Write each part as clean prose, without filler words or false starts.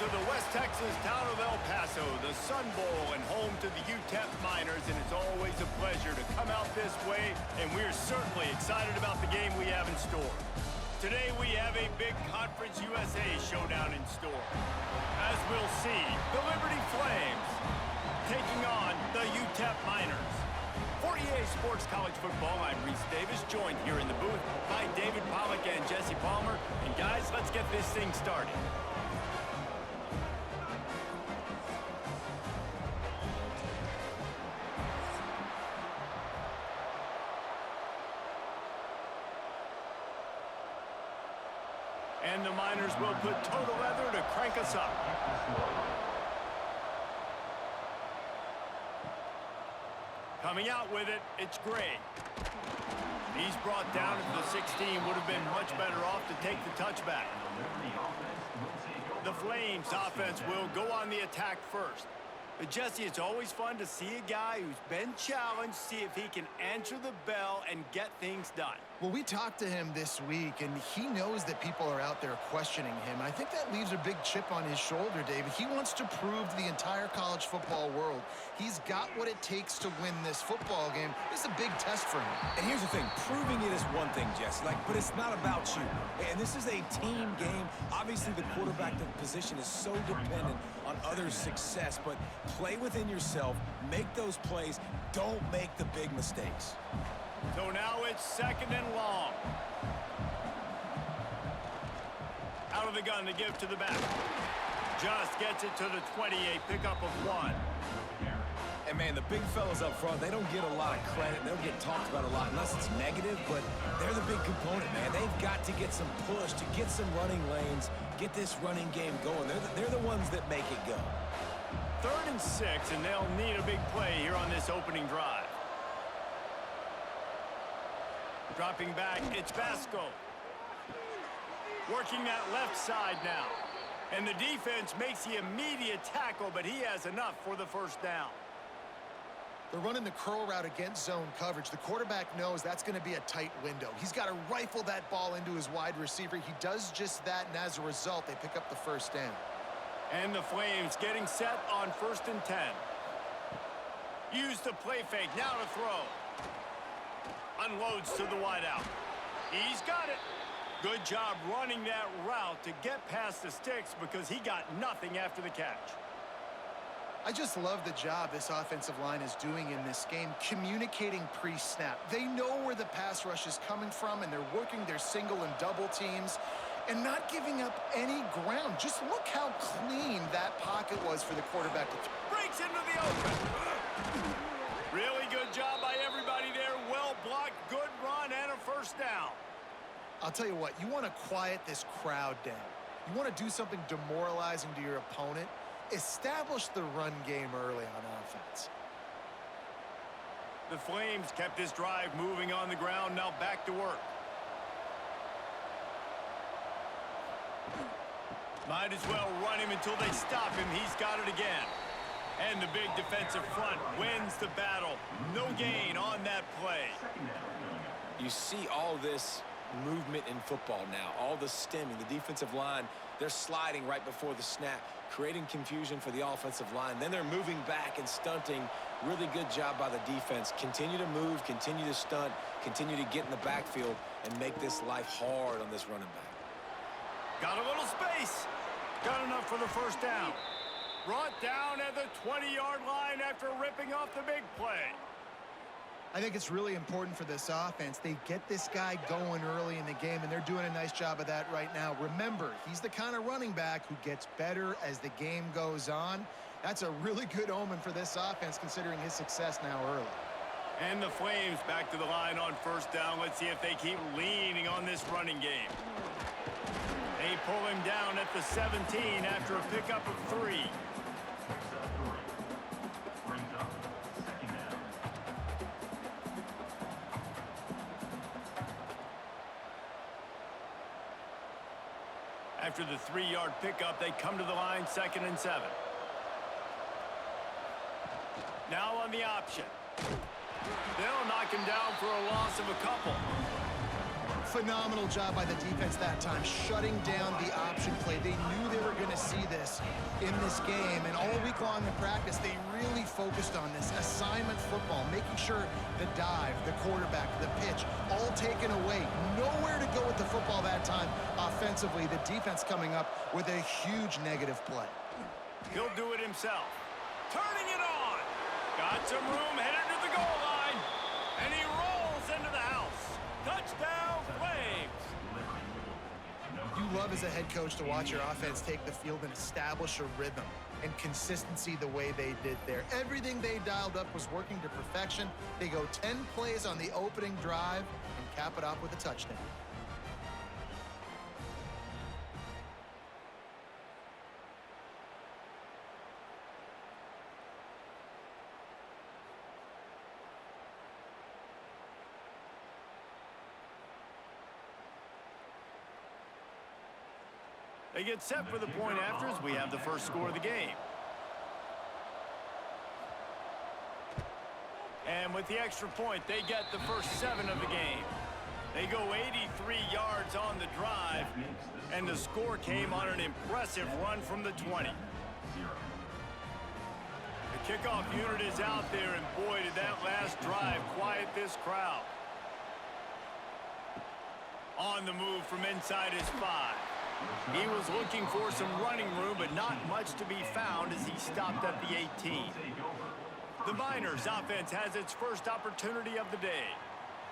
to the West Texas town of El Paso, the Sun Bowl, and home to the UTEP Miners, and it's always a pleasure to come out this way, and we're certainly excited about the game we have in store. Today we have a big Conference USA showdown in store. As we'll see, the Liberty Flames taking on the UTEP Miners. For EA Sports College Football, I'm Reese Davis, joined here in the booth by David Pollack and Jesse Palmer. And guys, let's get this thing started. And the Miners will put total leather to crank us up. Coming out with it, it's Gray. He's brought down at the 16, would have been much better off to take the touchback. The Flames offense will go on the attack first. But Jesse, it's always fun to see a guy who's been challenged, see if he can answer the bell and get things done. Well, we talked to him this week, and he knows that people are out there questioning him. I think that leaves a big chip on his shoulder, David. He wants to prove to the entire college football world he's got what it takes to win this football game. This is a big test for him. And here's the thing, proving it is one thing, Jesse, but it's not about you. And this is a team game. Obviously, the quarterback position is so dependent on others' success, but play within yourself, make those plays, don't make the big mistakes. So now it's second and long. Out of the gun to give to the back. Just gets it to the 28, pickup of 1. And man, the big fellas up front, they don't get a lot of credit. They don't get talked about a lot unless it's negative, but they're the big component, man. They've got to get some push, to get some running lanes, get this running game going. They're the ones that make it go. 3rd and 6, and they'll need a big play here on this opening drive. Dropping back, it's Vasco. Working that left side now. And the defense makes the immediate tackle, but he has enough for the first down. They're running the curl route against zone coverage. The quarterback knows that's going to be a tight window. He's got to rifle that ball into his wide receiver. He does just that, and as a result, they pick up the first down. And the Flames getting set on 1st and 10. Use the play fake, now to throw. Unloads to the wideout. He's got it. Good job running that route to get past the sticks because he got nothing after the catch. I just love the job this offensive line is doing in this game, communicating pre-snap. They know where the pass rush is coming from, and they're working their single and double teams and not giving up any ground. Just look how clean that pocket was for the quarterback to throw. Breaks into the open. Really good job by everybody there. Well blocked, good run, and a first down. I'll tell you what, you want to quiet this crowd down. You want to do something demoralizing to your opponent. Establish the run game early on offense. The Flames kept this drive moving on the ground, now back to work. Might as well run him until they stop him. He's got it again. And the big defensive front wins the battle. No gain on that play. You see all this movement in football now, all the stemming, the defensive line, they're sliding right before the snap, creating confusion for the offensive line. Then they're moving back and stunting. Really good job by the defense. Continue to move, continue to stunt, continue to get in the backfield and make this life hard on this running back. Got a little space. Got enough for the first down. Brought down at the 20-yard line after ripping off the big play. I think it's really important for this offense. They get this guy going early in the game, and they're doing a nice job of that right now. Remember, he's the kind of running back who gets better as the game goes on. That's a really good omen for this offense, considering his success now early. And the Flames back to the line on first down. Let's see if they keep leaning on this running game. They pull him down at the 17 after a pickup of 3. After the 3-yard pickup, they come to the line, 2nd and 7. Now on the option. They'll knock him down for a loss of a couple. Phenomenal job by the defense that time, shutting down the option play. They knew they were going to see this in this game, and all week long in practice, they really focused on this assignment football, making sure the dive, the quarterback, the pitch, all taken away. Nowhere to go with the football that time offensively. The defense coming up with a huge negative play. He'll do it himself. Turning it on. Got some room, headed to the goal line. And he rolls into the house. Touchdown, Flames. You love as a head coach to watch your offense take the field and establish a rhythm and consistency the way they did there. Everything they dialed up was working to perfection. They go 10 plays on the opening drive and cap it off with a touchdown. They get set for the point after as we have the first score of the game. And with the extra point, they get the first 7 of the game. They go 83 yards on the drive, and the score came on an impressive run from the 20. The kickoff unit is out there, and boy, did that last drive quiet this crowd. On the move from inside his 5. He was looking for some running room, but not much to be found as he stopped at the 18. The Miners offense has its first opportunity of the day.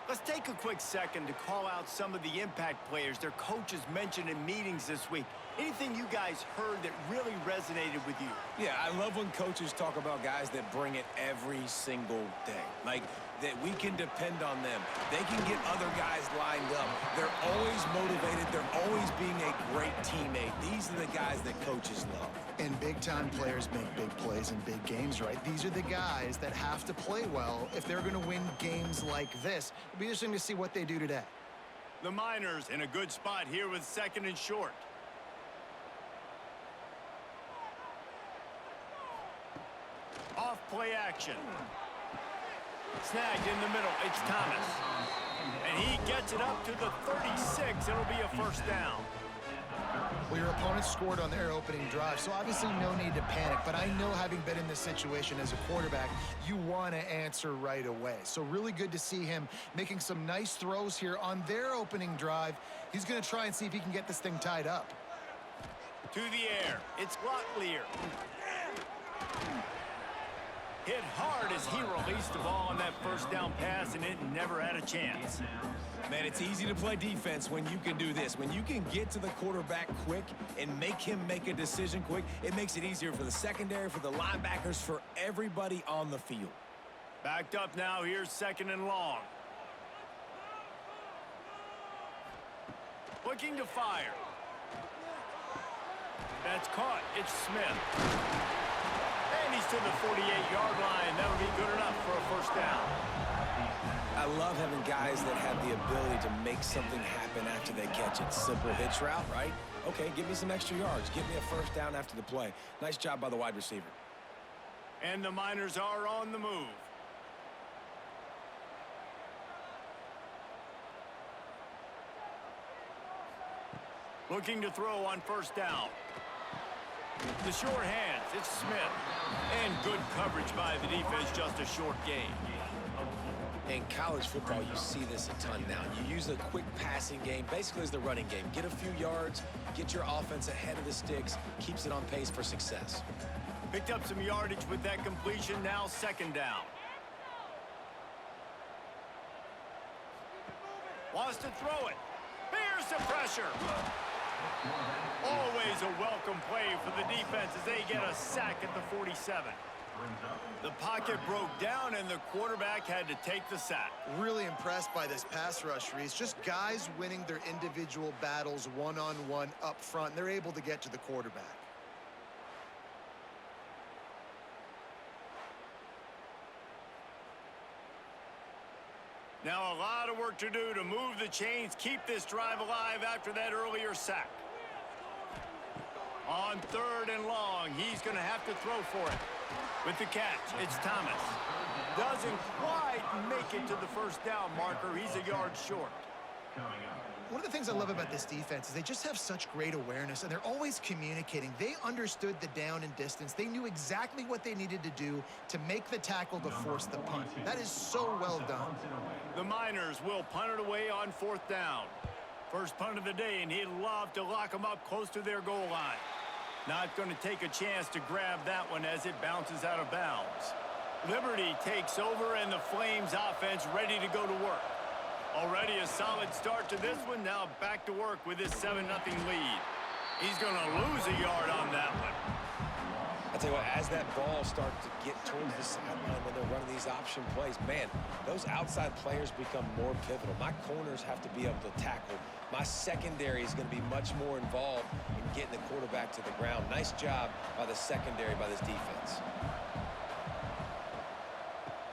Let's take a quick second to call out some of the impact players their coaches mentioned in meetings this week. Anything you guys heard that really resonated with you? Yeah, I love when coaches talk about guys that bring it every single day. Like, that we can depend on them. They can get other guys lined up. They're always motivated. They're always being a great teammate. These are the guys that coaches love. And big-time players make big plays in big games, right? These are the guys that have to play well if they're going to win games like this. It'll be interesting to see what they do today. The Miners in a good spot here with 2nd and short. Off play action. Snagged in the middle. It's Thomas. And he gets it up to the 36. It'll be a first down. Well, your opponent scored on their opening drive, so obviously no need to panic. But I know, having been in this situation as a quarterback, you want to answer right away. So really good to see him making some nice throws here on their opening drive. He's going to try and see if he can get this thing tied up. To the air. It's Locklear. Hit hard as he released the ball on that first down pass, and it never had a chance. Man, it's easy to play defense when you can do this. When you can get to the quarterback quick and make him make a decision quick, it makes it easier for the secondary, for the linebackers, for everybody on the field. Backed up now. Here's 2nd and long. Looking to fire. That's caught. It's Smith. And he's to the 48-yard line. That'll be good enough for a first down. I love having guys that have the ability to make something happen after they catch it. Simple hitch route, right? Okay, give me some extra yards. Give me a first down after the play. Nice job by the wide receiver. And the Miners are on the move. Looking to throw on first down. The short hands, it's Smith. And good coverage by the defense, just a short gain. In college football, you see this a ton now. You use a quick passing game, basically as the running game. Get a few yards, get your offense ahead of the sticks, keeps it on pace for success. Picked up some yardage with that completion, now 2nd down. Wants to throw it. Here's the pressure. Always a welcome play for the defense as they get a sack at the 47. The pocket broke down and the quarterback had to take the sack. Really impressed by this pass rush, Reese. Just guys winning their individual battles one-on-one up front. They're able to get to the quarterback. Now a lot of work to do to move the chains, keep this drive alive after that earlier sack. On 3rd and long, he's going to have to throw for it. With the catch, it's Thomas. Doesn't quite make it to the first down marker. He's a yard short. One of the things I love about this defense is they just have such great awareness, and they're always communicating. They understood the down and distance. They knew exactly what they needed to do to make the tackle to force the punt. That is so well done. The Miners will punt it away on 4th down. First punt of the day, and he'd love to lock them up close to their goal line. Not going to take a chance to grab that one as it bounces out of bounds. Liberty takes over, and the Flames offense ready to go to work. Already a solid start to this one. Now back to work with this 7-0 lead. He's going to lose a yard on that one. I tell you what, as that ball starts to get towards the sideline when they're running these option plays, man, those outside players become more pivotal. My corners have to be able to tackle. My secondary is going to be much more involved in getting the quarterback to the ground. Nice job by the secondary, by this defense.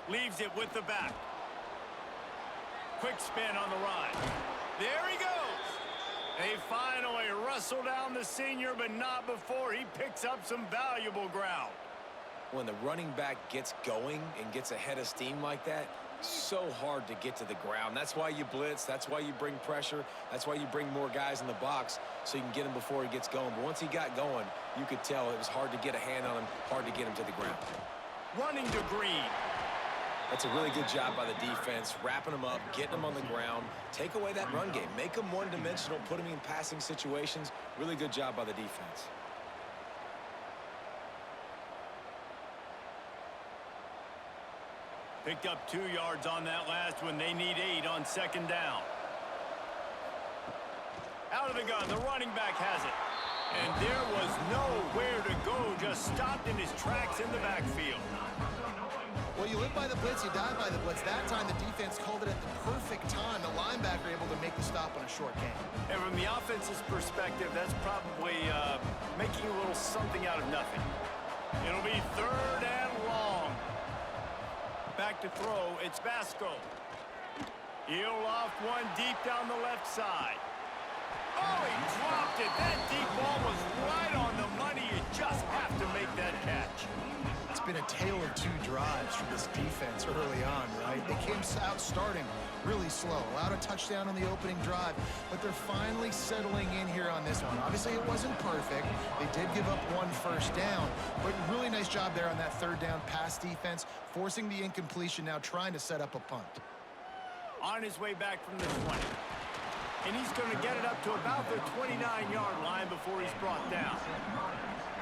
Leaves it with the back. Quick spin on the run. There he goes. They finally wrestle down the senior, but not before he picks up some valuable ground. When the running back gets going and gets ahead of steam like that, so hard to get to the ground. That's why you blitz. That's why you bring pressure. That's why you bring more guys in the box so you can get him before he gets going. But once he got going, you could tell it was hard to get a hand on him, hard to get him to the ground. Running to Green. That's a really good job by the defense, wrapping them up, getting them on the ground, take away that run game, make them one-dimensional, put them in passing situations. Really good job by the defense. Picked up 2 yards on that last one. They need 8 on 2nd down. Out of the gun, the running back has it. And there was nowhere to go, just stopped in his tracks in the backfield. Well, you live by the blitz, you die by the blitz. That time, the defense called it at the perfect time. The linebacker able to make the stop on a short gain. And from the offense's perspective, that's probably making a little something out of nothing. It'll be 3rd and long. Back to throw, it's Vasco. He'll loft one deep down the left side. Oh, he dropped it. That deep ball was right on the money. You just have to make that catch. It's been a tale of 2 drives for this defense early on, right? They came out starting really slow, allowed a touchdown on the opening drive, but they're finally settling in here on this one. Obviously, it wasn't perfect. They did give up 1 first down, but really nice job there on that 3rd down pass defense, forcing the incompletion, now trying to set up a punt. On his way back from the 20. And he's going to get it up to about the 29-yard line before he's brought down.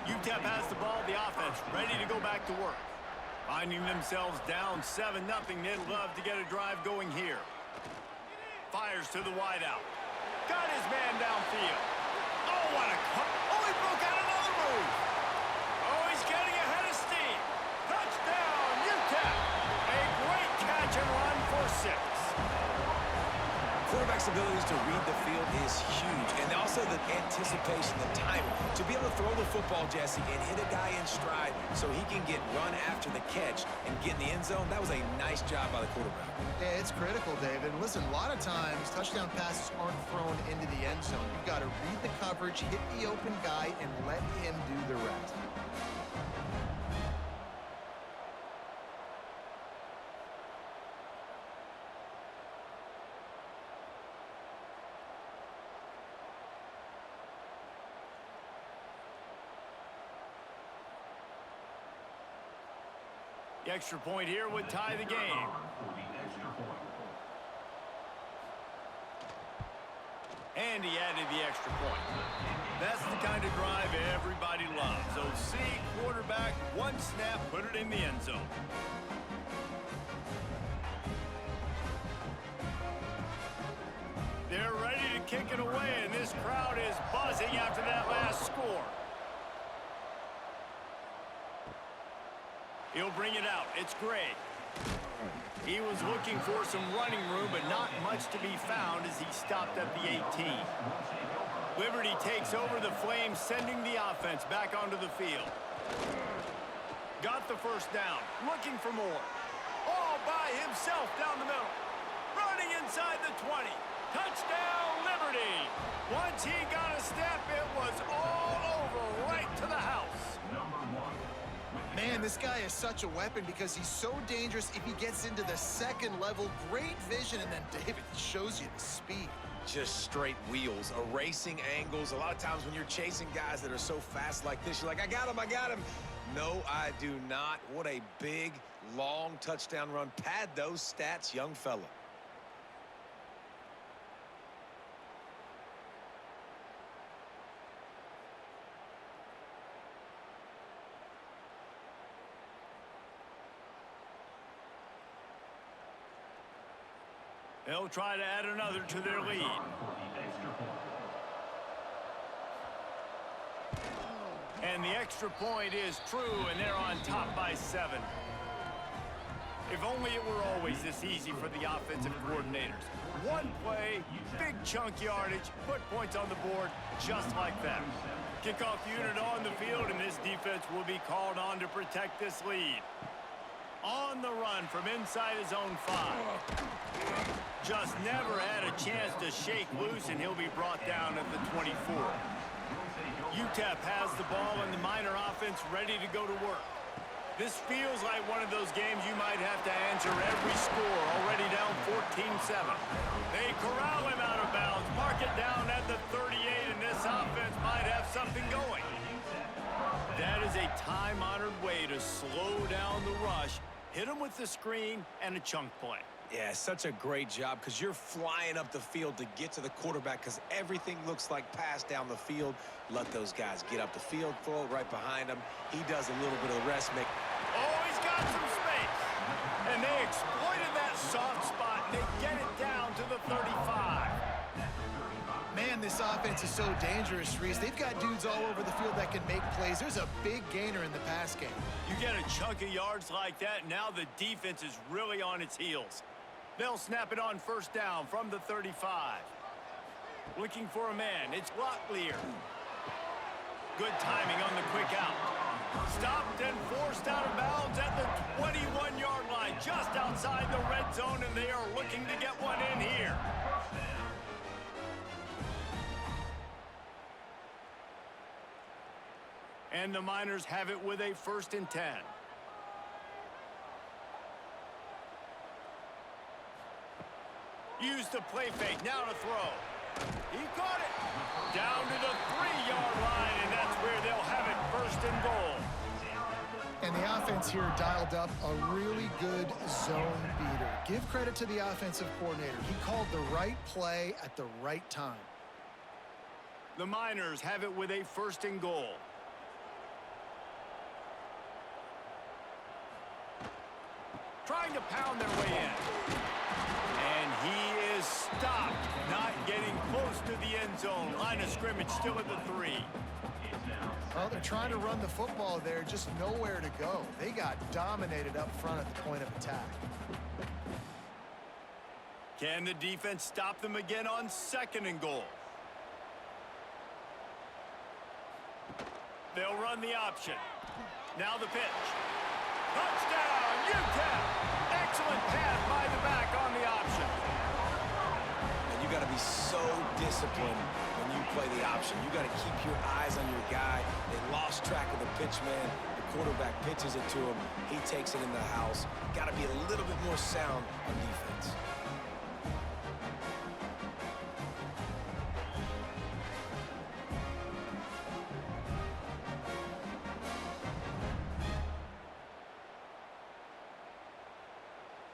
UTEP has the ball, the offense ready to go back to work. Finding themselves down 7-0, they'd love to get a drive going here. Fires to the wideout. Got his man downfield. Oh, what a cut. Oh, he broke out another move. Oh, he's getting ahead of steam. Touchdown, UTEP. A great catch and run for 6. Quarterback's abilities to read the field is huge, and also the anticipation, the timing. To be able to throw the football, Jesse, and hit a guy in stride so he can get run after the catch and get in the end zone, that was a nice job by the quarterback. Yeah, it's critical, David. Listen, a lot of times, touchdown passes aren't thrown into the end zone. You've got to read the coverage, hit the open guy, and let him do the rest. The extra point here would tie the game. And he added the extra point. That's the kind of drive everybody loves. OC, quarterback, 1 snap, put it in the end zone. They're ready to kick it away, and this crowd is buzzing after that last score. He'll bring it out. It's Gray. He was looking for some running room, but not much to be found as he stopped at the 18. Liberty takes over the Flames, sending the offense back onto the field. Got the first down. Looking for more. All by himself down the middle. Running inside the 20. Touchdown, Liberty. Once he got a step, it was all over right to the house. Man, this guy is such a weapon because he's so dangerous if he gets into the second level. Great vision, and then David shows you the speed. Just straight wheels, erasing angles. A lot of times when you're chasing guys that are so fast like this, you're like, I got him, I got him. No, I do not. What a big, long touchdown run. Pad those stats, young fella. They'll try to add another to their lead. And the extra point is true, and they're on top by 7. If only it were always this easy for the offensive coordinators. One play, big chunk yardage, put points on the board just like that. Kickoff unit on the field, and this defense will be called on to protect this lead. On the run from inside his own 5. Just never had a chance to shake loose, and he'll be brought down at the 24. UTEP has the ball, and the Miner offense ready to go to work. This feels like one of those games you might have to answer every score, already down 14-7. They corral him out of bounds, mark it down at the 38, and this offense might have something going. That is a time-honored way to slow down the rush, hit him with the screen, and a chunk play. Yeah, such a great job because you're flying up the field to get to the quarterback because everything looks like pass down the field. Let those guys get up the field, throw it right behind him. He does a little bit of the rest. Oh, he's got some space. And they exploited that soft spot, and they get it down to the 35. Man, this offense is so dangerous, Reese. They've got dudes all over the field that can make plays. There's a big gainer in the pass game. You get a chunk of yards like that, now the defense is really on its heels. They'll snap it on first down from the 35. Looking for a man. It's Locklear. Good timing on the quick out. Stopped and forced out of bounds at the 21-yard line, just outside the red zone, and they are looking to get one in here. And the Miners have it with a 1st and 10. Use the play fake, now to throw. He caught it. Down to the 3-yard line, and that's where they'll have it 1st and goal. And the offense here dialed up a really good zone beater. Give credit to the offensive coordinator. He called the right play at the right time. The Miners have it with a 1st and goal. Trying to pound their way in. And he is stopped, not getting close to the end zone. Line of scrimmage still at the 3. Well, they're trying to run the football there, just nowhere to go. They got dominated up front at the point of attack. Can the defense stop them again on 2nd and goal? They'll run the option. Now the pitch. Touchdown, UTEP! Excellent pass by the back on the option. And you got to be so disciplined when you play the option. You got to keep your eyes on your guy. They lost track of the pitch man. The quarterback pitches it to him. He takes it in the house. Got to be a little bit more sound on defense.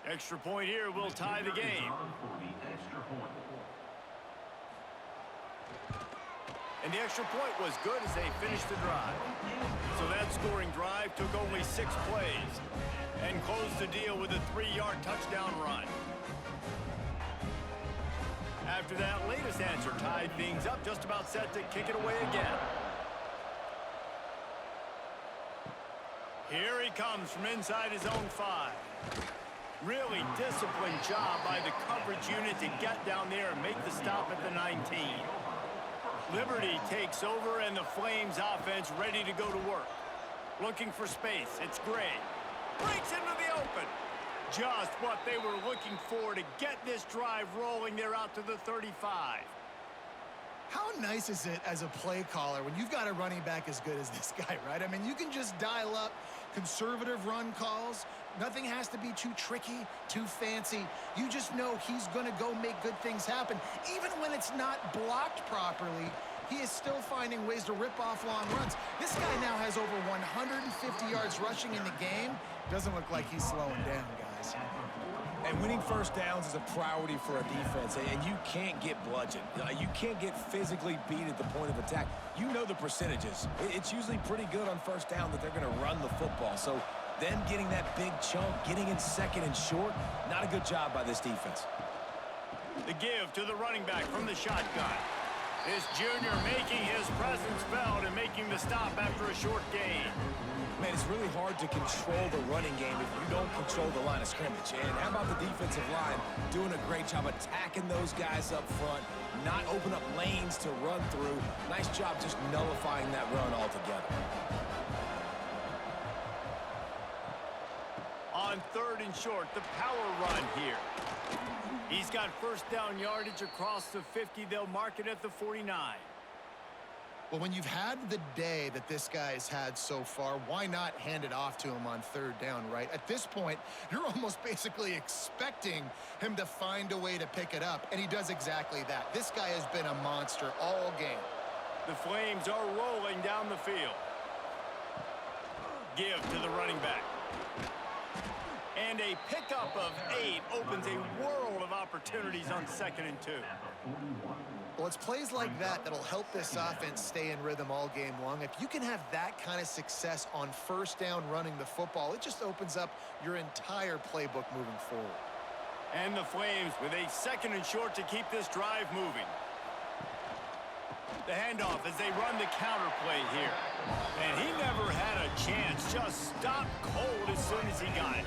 Extra point here will tie the game. And the extra point was good as they finished the drive. So that scoring drive took only 6 plays and closed the deal with a 3-yard touchdown run. After that latest answer tied things up, just about set to kick it away again. Here he comes from inside his own 5. Really disciplined job by the coverage unit to get down there and make the stop at the 19. Liberty takes over, and the Flames offense ready to go to work. Looking for space. It's Gray. Breaks into the open. Just what they were looking for to get this drive rolling. They're out to the 35. How nice is it as a play caller when you've got a running back as good as this guy, right? I mean, you can just dial up conservative run calls. Nothing has to be too tricky, too fancy. You just know he's going to go make good things happen. Even when it's not blocked properly, he is still finding ways to rip off long runs. This guy now has over 150 yards rushing in the game. Doesn't look like he's slowing down, guys. And winning first downs is a priority for a defense, and you can't get bludgeoned. You can't get physically beat at the point of attack. You know the percentages. It's usually pretty good on first down that they're going to run the football. So them getting that big chunk, getting in second and short, not a good job by this defense. The give to the running back from the shotgun. This junior making his presence felt and making the stop after a short gain. Man, it's really hard to control the running game if you don't control the line of scrimmage. And how about the defensive line doing a great job attacking those guys up front, not open up lanes to run through. Nice job just nullifying that run altogether. On 3rd and short, the power run here. He's got first down yardage across the 50. They'll mark it at the 49. Well, when you've had the day that this guy has had so far, why not hand it off to him on 3rd down, right? At this point, you're almost basically expecting him to find a way to pick it up, and he does exactly that. This guy has been a monster all game. The Flames are rolling down the field. Give to the running back. And a pickup of 8 opens a world of opportunities on 2nd and 2. Well, it's plays like that that'll help this offense stay in rhythm all game long. If you can have that kind of success on first down running the football, it just opens up your entire playbook moving forward. And the Flames with a 2nd and short to keep this drive moving. The handoff as they run the counter play here. And he never had a chance. Just stopped cold as soon as he got it.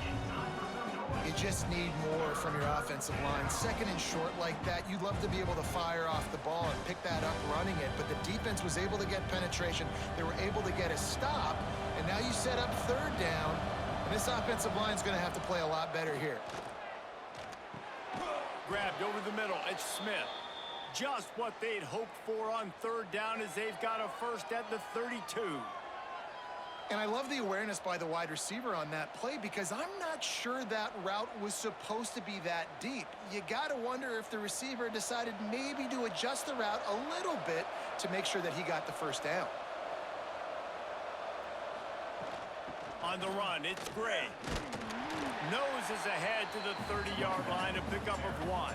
You just need more from your offensive line. 2nd and short like that, you'd love to be able to fire off the ball and pick that up running it, but the defense was able to get penetration. They were able to get a stop, and now you set up 3rd down, and this offensive line is going to have to play a lot better here. Grabbed over the middle. It's Smith. Just what they'd hoped for on 3rd down as they've got a first at the 32. And I love the awareness by the wide receiver on that play because I'm not sure that route was supposed to be that deep. You got to wonder if the receiver decided maybe to adjust the route a little bit to make sure that he got the first down. On the run, it's Gray. Noses ahead to the 30-yard line, a pickup of 1.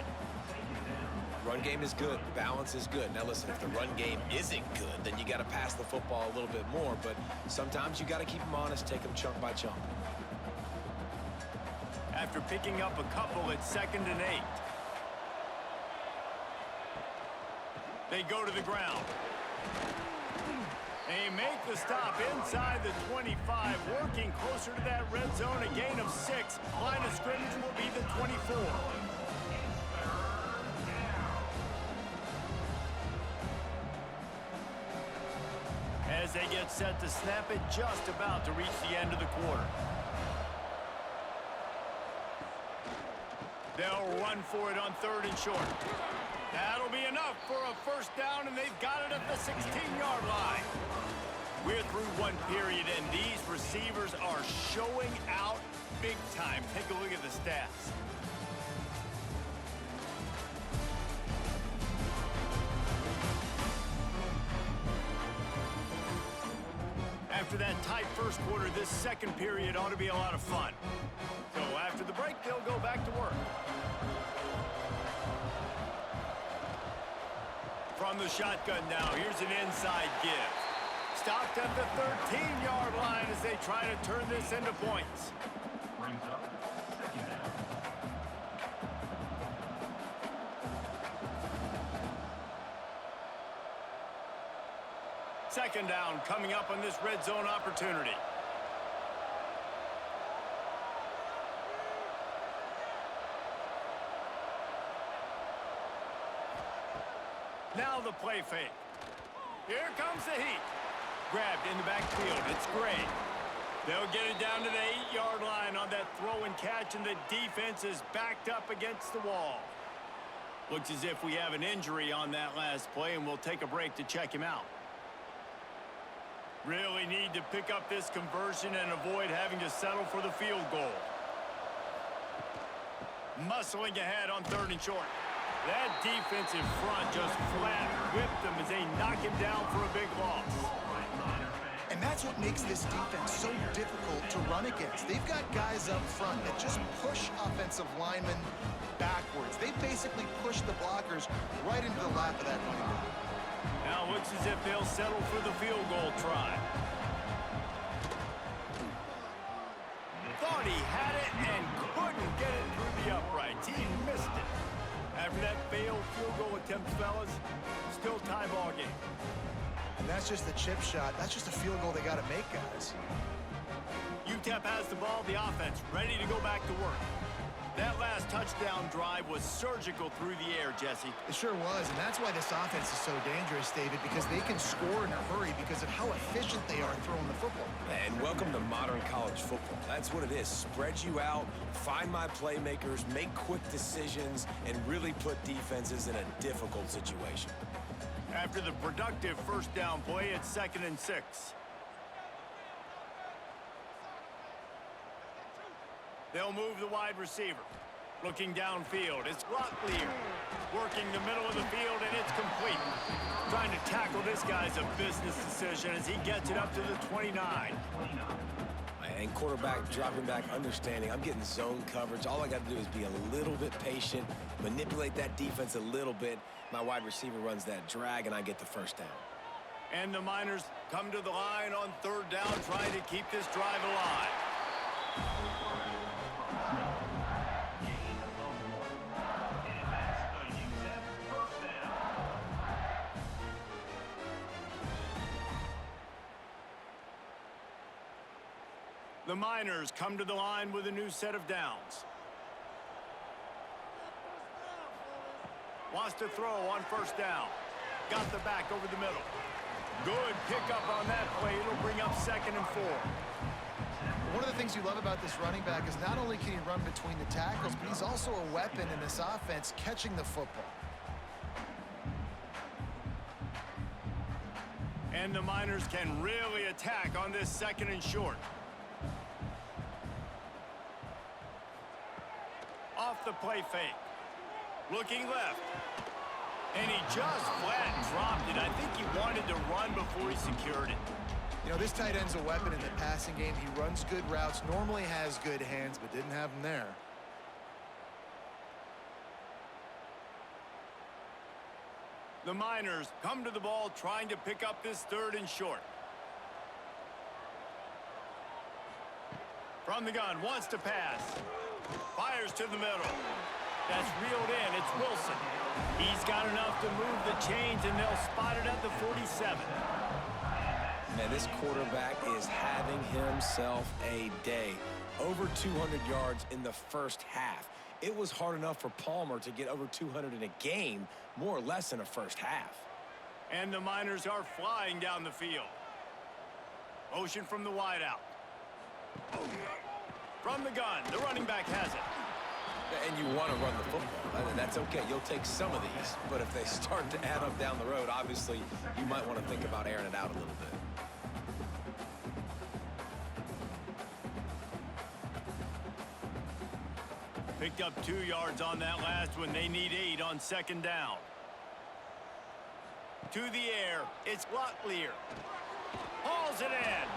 Run game is good. Balance is good. Now, listen, if the run game isn't good, then you got to pass the football a little bit more. But sometimes you got to keep them honest, take them chunk by chunk. After picking up a couple, it's 2nd and 8. They go to the ground. They make the stop inside the 25, working closer to that red zone, a gain of 6. Line of scrimmage will be the 24. As they get set to snap it, just about to reach the end of the quarter. They'll run for it on 3rd and short. That'll be enough for a first down, and they've got it at the 16-yard line. We're through one period, and these receivers are showing out big time. Take a look at the stats. After that tight first quarter, this 2nd period ought to be a lot of fun. So after the break, they'll go back to work. From the shotgun now, here's an inside give. Stopped at the 13-yard line as they try to turn this into points. Brings up 2nd down. Second down coming up on this red zone opportunity. Now the play fake. Here comes the heat. Grabbed in the backfield. It's Gray. They'll get it down to the 8-yard line on that throw and catch, and the defense is backed up against the wall. Looks as if we have an injury on that last play, and we'll take a break to check him out. Really need to pick up this conversion and avoid having to settle for the field goal. Muscling ahead on 3rd and short. That defensive front just flat whipped him as they knock him down for a big loss. And that's what makes this defense so difficult to run against. They've got guys up front that just push offensive linemen backwards. They basically push the blockers right into the lap of that running back. Now looks as if they'll settle for the field goal try. Thought he had it and couldn't get it through the uprights. He missed it. After that failed field goal attempt, fellas, still tie ball game. And that's just the chip shot. That's just a field goal they got to make, guys. UTEP has the ball, the offense ready to go back to work. That last touchdown drive was surgical through the air, Jesse. It sure was, and that's why this offense is so dangerous, David, because they can score in a hurry because of how efficient they are throwing the football. And welcome to modern college football. That's what it is. Spread you out, find my playmakers, make quick decisions, and really put defenses in a difficult situation. After the productive first down play, it's 2nd and 6. They'll move the wide receiver. Looking downfield, it's Locklear. Working the middle of the field, and it's complete. Trying to tackle this guy's a business decision as he gets it up to the 29. And quarterback dropping back, understanding I'm getting zone coverage. All I got to do is be a little bit patient, manipulate that defense a little bit. My wide receiver runs that drag, and I get the first down. And the Miners come to the line on 3rd down, trying to keep this drive alive. The Miners come to the line with a new set of downs. Wants to throw on 1st down. Got the back over the middle. Good pickup on that play. It'll bring up 2nd and 4. One of the things you love about this running back is not only can he run between the tackles, but he's also a weapon in this offense catching the football. And the Miners can really attack on this 2nd and short. Off the play fake. Looking left. And he just flat dropped it. I think he wanted to run before he secured it. You know, this tight end's a weapon in the passing game. He runs good routes, normally has good hands, but didn't have them there. The Miners come to the ball trying to pick up this 3rd and short. From the gun, wants to pass. Fires to the middle. That's reeled in. It's Wilson. He's got enough to move the chains, and they'll spot it at the 47. Man, this quarterback is having himself a day. Over 200 yards in the first half. It was hard enough for Palmer to get over 200 in a game, more or less in a first half. And the Miners are flying down the field. Motion from the wideout. From the gun, the running back has it. And you want to run the football. That's okay. You'll take some of these. But if they start to add up down the road, obviously, you might want to think about airing it out a little bit. Picked up 2 yards on that last one. They need 8 on 2nd down. To the air, it's Locklear. Hauls it in.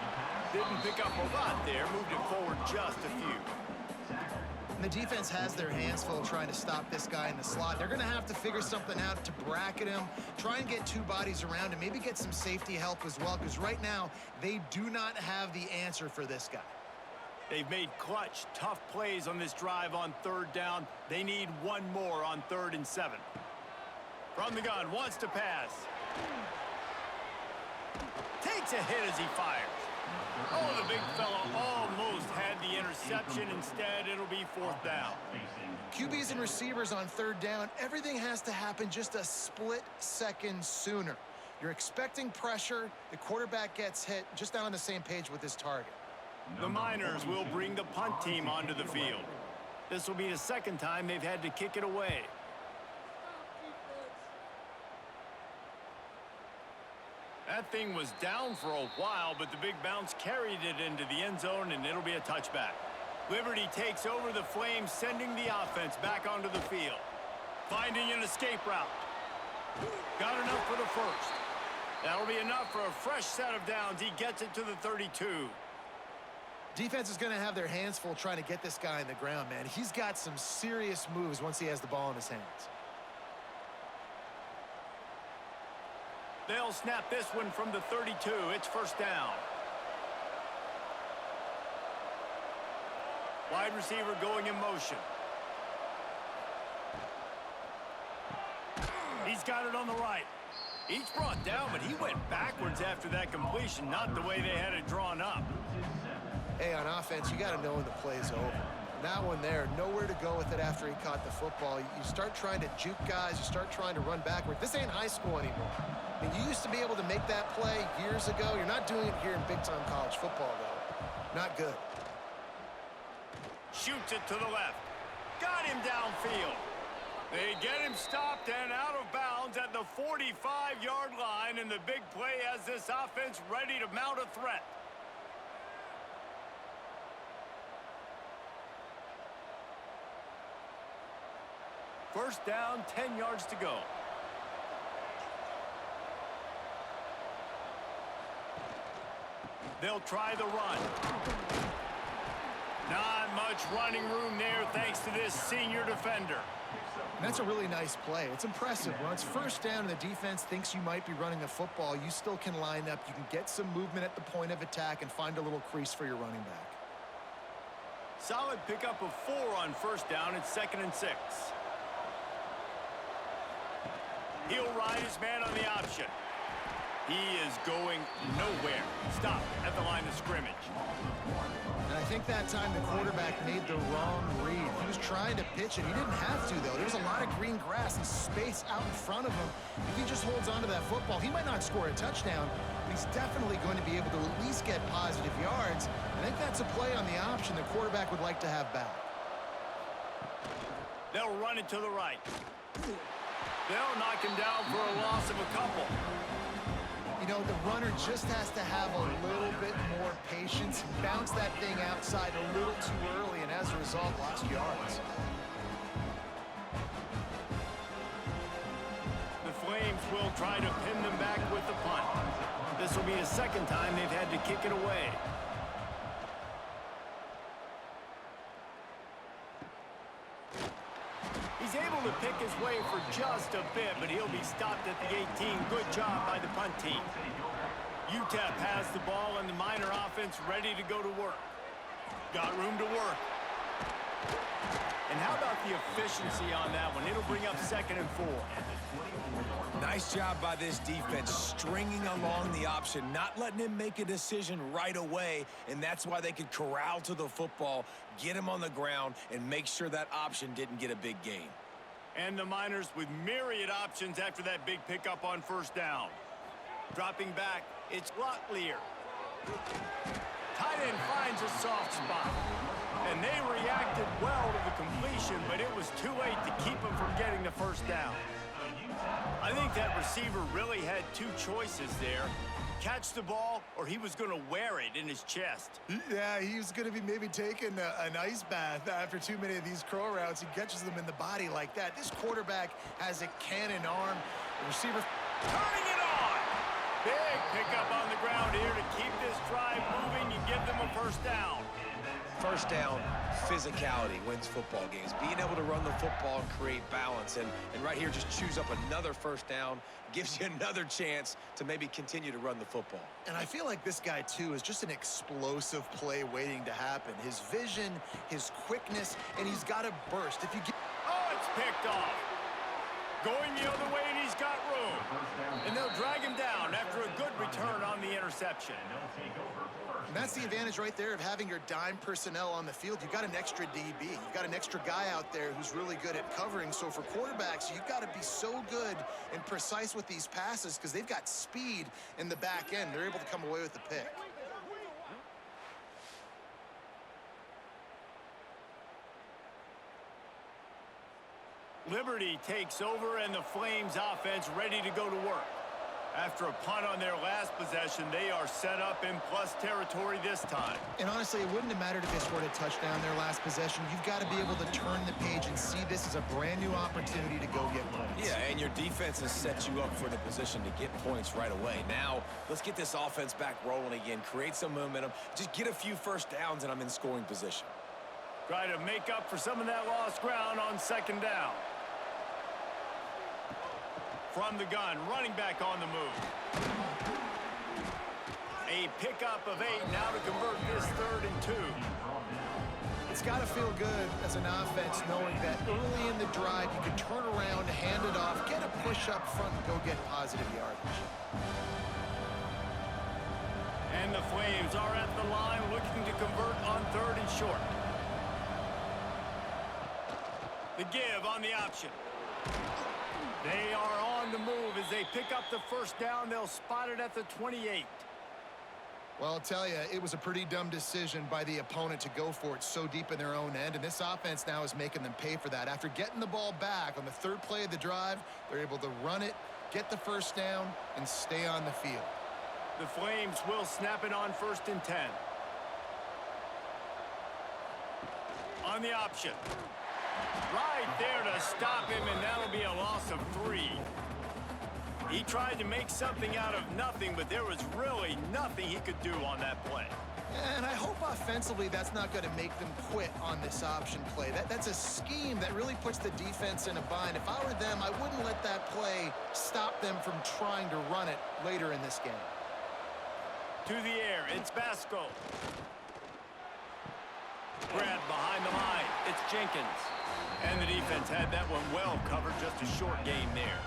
Didn't pick up a lot there. Moved it forward just a few. And the defense has their hands full trying to stop this guy in the slot. They're going to have to figure something out to bracket him, try and get 2 bodies around him, maybe get some safety help as well, because right now they do not have the answer for this guy. They've made clutch, tough plays on this drive on 3rd down. They need 1 more on 3rd and 7. From the gun, wants to pass. Takes a hit as he fires. Oh, the big fella almost had the interception. Instead, it'll be 4th down. QBs and receivers on 3rd down, everything has to happen just a split second sooner. You're expecting pressure, the quarterback gets hit, just not on the same page with his target. The Miners will bring the punt team onto the field. This will be the 2nd time they've had to kick it That thing was down for a while, but the big bounce carried it into the end zone, and it'll be a touchback. Liberty takes over the Flames, sending the offense back onto the field. Finding an escape route. Got enough for the first. That'll be enough for a fresh set of downs. He gets it to the 32. Defense is going to have their hands full trying to get this guy in the ground, man. He's got some serious moves once he has the ball in his hands. They'll snap this one from the 32. It's first down. Wide receiver going in motion. He's got it on the right. He's brought down, but he went backwards after that completion, not the way they had it drawn up. Hey, on offense, you got to know when the play's over. That one there, nowhere to go with it after he caught the football. You start trying to juke guys. You start trying to run backward. This ain't high school anymore. I mean, you used to be able to make that play years ago. You're not doing it here in big-time college football, though. Not good. Shoots it to the left. Got him downfield. They get him stopped and out of bounds at the 45-yard line, and the big play has this offense ready to mount a threat. First down, 10 yards to go. They'll try the run. Not much running room there thanks to this senior defender. And that's a really nice play. It's impressive. When it's first down and the defense thinks you might be running the football, you still can line up. You can get some movement at the point of attack and find a little crease for your running back. Solid pickup of 4 on first down. It's 2nd and 6. He'll ride his man on the option. He is going nowhere. Stop at the line of scrimmage. And I think that time the quarterback made the wrong read. He was trying to pitch it. He didn't have to, though. There's a lot of green grass and space out in front of him. If he just holds on to that football, he might not score a touchdown, but he's definitely going to be able to at least get positive yards. I think that's a play on the option the quarterback would like to have back. They'll run it to the right. They'll knock him down for a loss of a couple. You know, the runner just has to have a little bit more patience. Bounce that thing outside a little too early, and as a result, lost yards. The Flames will try to pin them back with the punt. This will be the second time they've had to kick it away. He's able to pick his way for just a bit, but he'll be stopped at the 18. Good job by the punt team. UTEP has the ball and the Miner offense ready to go to work. Got room to work. And how about the efficiency on that one? It'll bring up 2nd and 4. Nice job by this defense, stringing along the option, not letting him make a decision right away, and that's why they could corral to the football, get him on the ground, and make sure that option didn't get a big gain. And the Miners with myriad options after that big pickup on first down. Dropping back, it's Locklear. Tight end finds a soft spot. And they reacted well to the completion, but it was too late to keep him from getting the first down. I think that receiver really had 2 choices there. Catch the ball, or he was going to wear it in his chest. Yeah, he was going to be maybe taking an ice bath after too many of these curl routes. He catches them in the body like that. This quarterback has a cannon arm. The receiver Turning it on! Big pickup on the ground here to keep this drive moving and give them a first down. First down, physicality wins football games. Being able to run the football and create balance. And right here, just choose up another first down, gives you another chance to maybe continue to run the football. And I feel like this guy, too, is just an explosive play waiting to happen. His vision, his quickness, and he's got a burst. If you get... Oh, it's picked off. Going the other way, and he's got room. And they'll drag him down after a good return on the interception. And that's the advantage right there of having your dime personnel on the field. You've got an extra DB. You've got an extra guy out there who's really good at covering. So for quarterbacks, you've got to be so good and precise with these passes because they've got speed in the back end. They're able to come away with the pick. Liberty takes over, and the Flames offense ready to go to work. After a punt on their last possession, they are set up in plus territory this time. And honestly, it wouldn't have mattered if they scored a touchdown their last possession. You've got to be able to turn the page and see this as a brand new opportunity to go get points. Yeah, and your defense has set you up for the position to get points right away. Now, let's get this offense back rolling again, create some momentum, just get a few first downs, and I'm in scoring position. Try to make up for some of that lost ground on second down. From the gun, running back on the move. A pickup of 8 now to convert this 3rd and 2. It's got to feel good as an offense knowing that early in the drive you can turn around, hand it off, get a push up front, and go get positive yardage. And the Flames are at the line looking to convert on 3rd and short. The give on the option. They are on the move as they pick up the first down. They'll spot it at the 28. Well, I'll tell you, it was a pretty dumb decision by the opponent to go for it so deep in their own end, and this offense now is making them pay for that. After getting the ball back on the 3rd play of the drive, they're able to run it, get the first down, and stay on the field. The Flames will snap it on 1st and 10. On the option. Right there to stop him, and that'll be a loss of 3. He tried to make something out of nothing, but there was really nothing he could do on that play. And I hope offensively that's not going to make them quit on this option play. That's a scheme that really puts the defense in a bind. If I were them, I wouldn't let that play stop them from trying to run it later in this game. To the air, it's Basco. Grab behind the line, it's Jenkins. And the defense had that one well covered, just a short game there.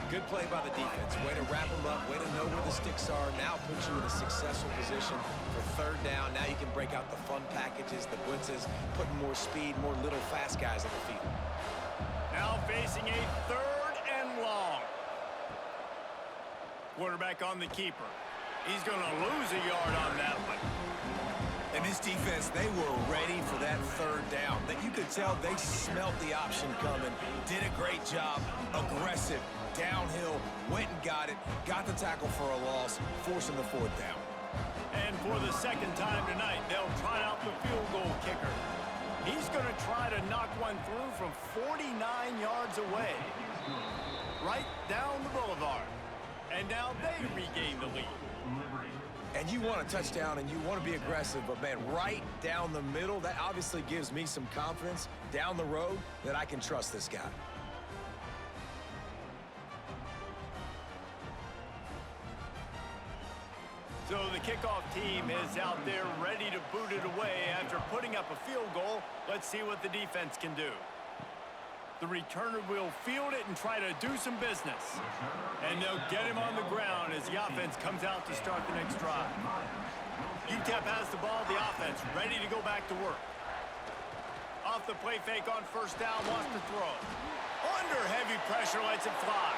Good play by the defense. Way to wrap them up, way to know where the sticks are. Now puts you in a successful position for 3rd down. Now you can break out the fun packages, the blitzes, putting more speed, more little fast guys on the field. Now facing a 3rd and long. Quarterback on the keeper. He's going to lose a yard on that one. And this defense, they were ready for that 3rd down. That you could tell they smelt the option coming, did a great job, aggressive, downhill, went and got it, got the tackle for a loss, forcing the 4th down. And for the 2nd time tonight, they'll try out the field goal kicker. He's going to try to knock one through from 49 yards away, right down the boulevard. And now they regain the lead. And you want a touchdown and you want to be aggressive, but man, right down the middle, that obviously gives me some confidence down the road that I can trust this guy. So the kickoff team is out there ready to boot it away after putting up a field goal. Let's see what the defense can do. The returner will field it and try to do some business. And they'll get him on the ground as the offense comes out to start the next drive. UTEP has the ball, the offense ready to go back to work. Off the play fake on 1st down, wants to throw. Under heavy pressure, lets it fly.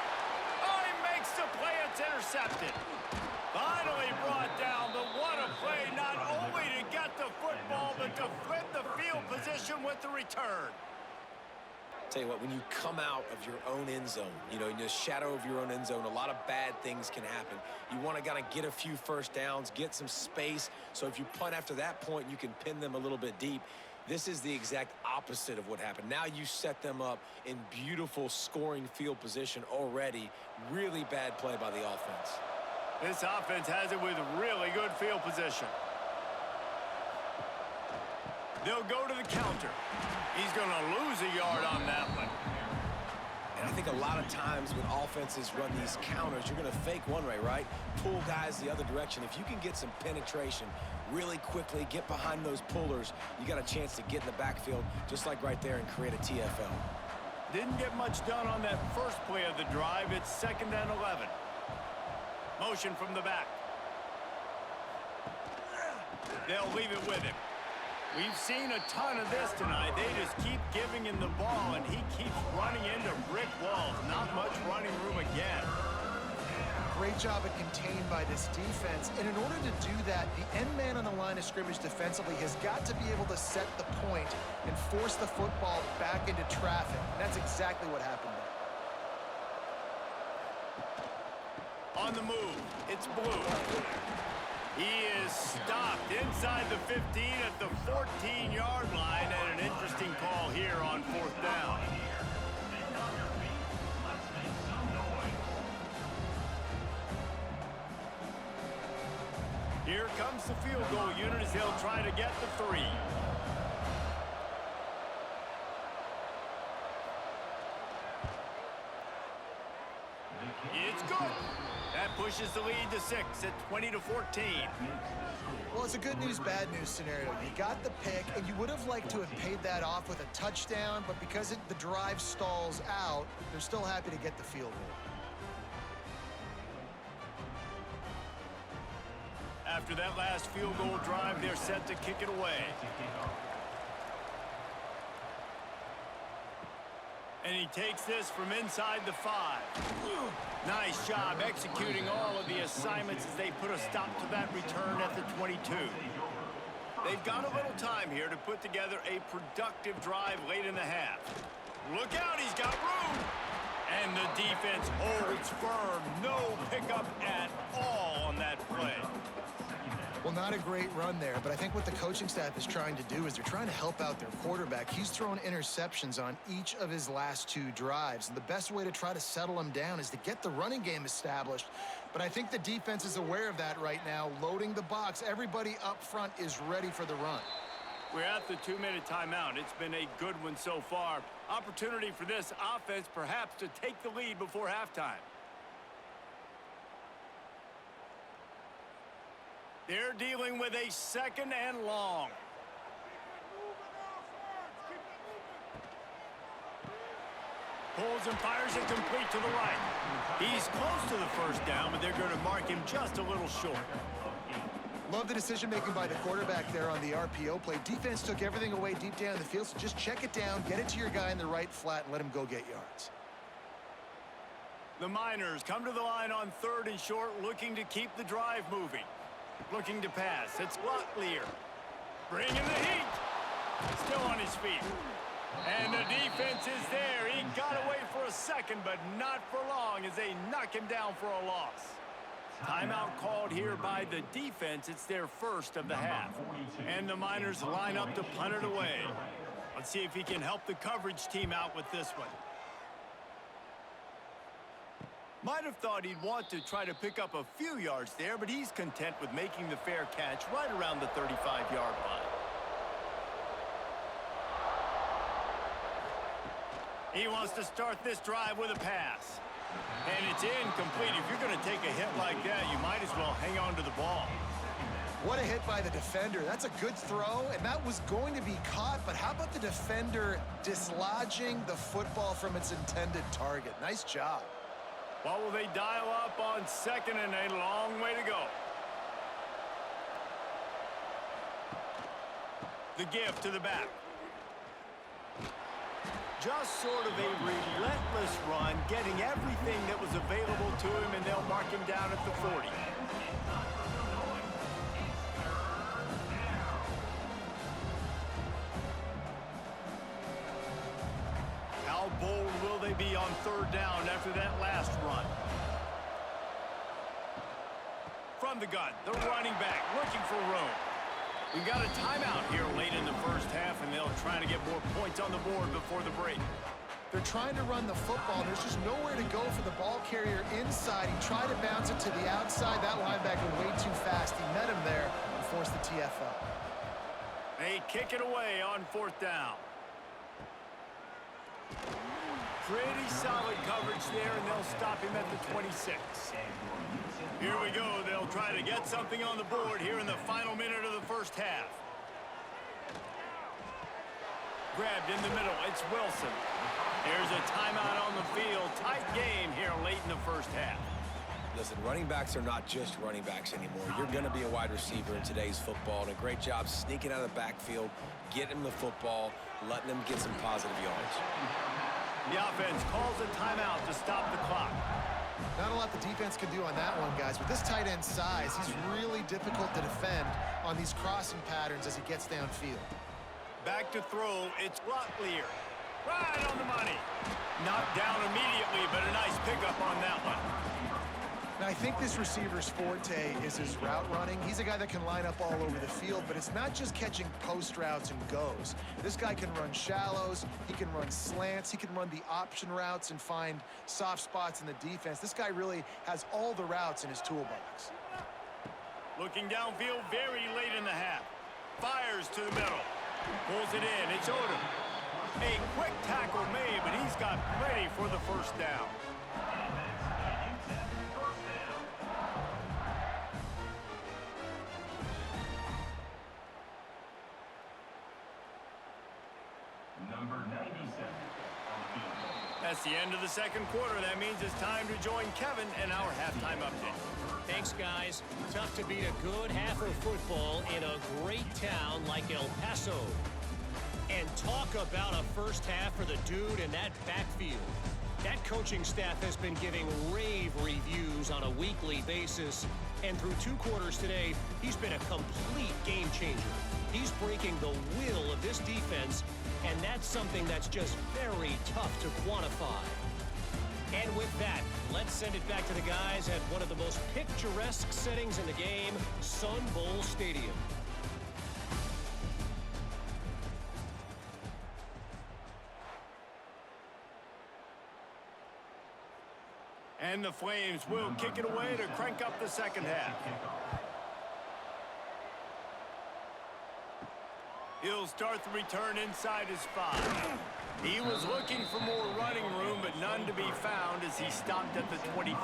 Oh, he makes the play, it's intercepted. Finally brought down, but what a play, not only to get the football, but to flip the field position with the return. Tell you what, when you come out of your own end zone, you know, in the shadow of your own end zone, a lot of bad things can happen. You want to kind of get a few first downs, get some space, so if you punt after that point, you can pin them a little bit deep. This is the exact opposite of what happened. Now you set them up in beautiful scoring field position already. Really bad play by the offense. This offense has it with really good field position. They'll go to the counter. He's going to lose a yard on that one. And I think a lot of times when offenses run these counters, you're going to fake one way, right? Pull guys the other direction. If you can get some penetration really quickly, get behind those pullers, you got a chance to get in the backfield, just like right there, and create a TFL. Didn't get much done on that first play of the drive. It's 2nd and 11. Motion from the back. They'll leave it with him. We've seen a ton of this tonight. They just keep giving him the ball, and he keeps running into brick walls. Not much running room again. Great job at contained by this defense. And in order to do that, the end man on the line of scrimmage defensively has got to be able to set the point and force the football back into traffic. And that's exactly what happened there. On the move, it's Blue. He is stopped inside the 15 at the 14-yard line, and an interesting call here on 4th down. Here comes the field goal unit as they'll try to get the 3. It's good. That pushes the lead to 6 at 20-14. Well, it's a good news, bad news scenario. You got the pick, and you would have liked to have paid that off with a touchdown, but because the drive stalls out, they're still happy to get the field goal. After that last field goal drive, they're set to kick it away. And he takes this from inside the 5. Nice job executing all of the assignments as they put a stop to that return at the 22. They've got a little time here to put together a productive drive late in the half. Look out, he's got room! And the defense holds firm. No pickup at all on that play. Well, not a great run there, but I think what the coaching staff is trying to do is they're trying to help out their quarterback. He's thrown interceptions on each of his last 2 drives, and the best way to try to settle him down is to get the running game established. But I think the defense is aware of that right now, loading the box. Everybody up front is ready for the run. We're at the 2-minute timeout. It's been a good one so far. Opportunity for this offense perhaps to take the lead before halftime. They're dealing with a 2nd and long. Pulls and fires it complete to the right. He's close to the 1st down, but they're going to mark him just a little short. Love the decision-making by the quarterback there on the RPO play. Defense took everything away deep down in the field, so just check it down, get it to your guy in the right flat, and let him go get yards. The Miners come to the line on 3rd and short, looking to keep the drive moving. Looking to pass. It's Locklear. Bringing the heat. Still on his feet. And the defense is there. He got away for a second, but not for long as they knock him down for a loss. Timeout called here by the defense. It's their 1st of the half. And the Miners line up to punt it away. Let's see if he can help the coverage team out with this one. Might have thought he'd want to try to pick up a few yards there, but he's content with making the fair catch right around the 35-yard line. He wants to start this drive with a pass. And it's incomplete. If you're going to take a hit like that, you might as well hang on to the ball. What a hit by the defender. That's a good throw, and that was going to be caught, but how about the defender dislodging the football from its intended target? Nice job. What will they dial up on 2nd and a long way to go? The give to the back. Just sort of a relentless run, getting everything that was available to him, and they'll mark him down at the 40. How bold will they be on 3rd down after that last run? From the gun, the running back looking for room. We've got a timeout here late in the 1st half, and they'll try to get more points on the board before the break. They're trying to run the football. There's just nowhere to go for the ball carrier inside. He tried to bounce it to the outside. That linebacker way too fast. He met him there and forced the TFL. They kick it away on 4th down. Pretty solid coverage there, and they'll stop him at the 26. Here we go. They'll try to get something on the board here in the final minute of the 1st half. Grabbed in the middle. It's Wilson. There's a timeout on the field. Tight game here late in the 1st half. Listen, running backs are not just running backs anymore. You're going to be a wide receiver in today's football, and a great job sneaking out of the backfield, getting the football, letting them get some positive yards. The offense calls a timeout to stop the clock. Not a lot the defense can do on that one, guys. With this tight end size, he's really difficult to defend on these crossing patterns as he gets downfield. Back to throw, it's Locklear. Right on the money. Knocked down immediately, but a nice pickup on that one. Now, I think this receiver's forte is his route running. He's a guy that can line up all over the field, but it's not just catching post routes and goes. This guy can run shallows, he can run slants, he can run the option routes and find soft spots in the defense. This guy really has all the routes in his toolbox. Looking downfield very late in the half. Fires to the middle. Pulls it in. It's Odom. A quick tackle made, but he's got plenty for the first down. Number 97 on the field. That's the end of the second quarter. That means it's time to join Kevin in our halftime update. Thanks, guys. Tough to beat a good half of football in a great town like El Paso. And talk about a first half for the dude in that backfield. That coaching staff has been giving rave reviews on a weekly basis. And through 2 quarters today, he's been a complete game changer. He's breaking the will of this defense, and that's something that's just very tough to quantify. And with that, let's send it back to the guys at one of the most picturesque settings in the game, Sun Bowl Stadium. And the Flames will kick it away to crank up the second half. He'll start the return inside his 5. He was looking for more running room, but none to be found as he stopped at the 23.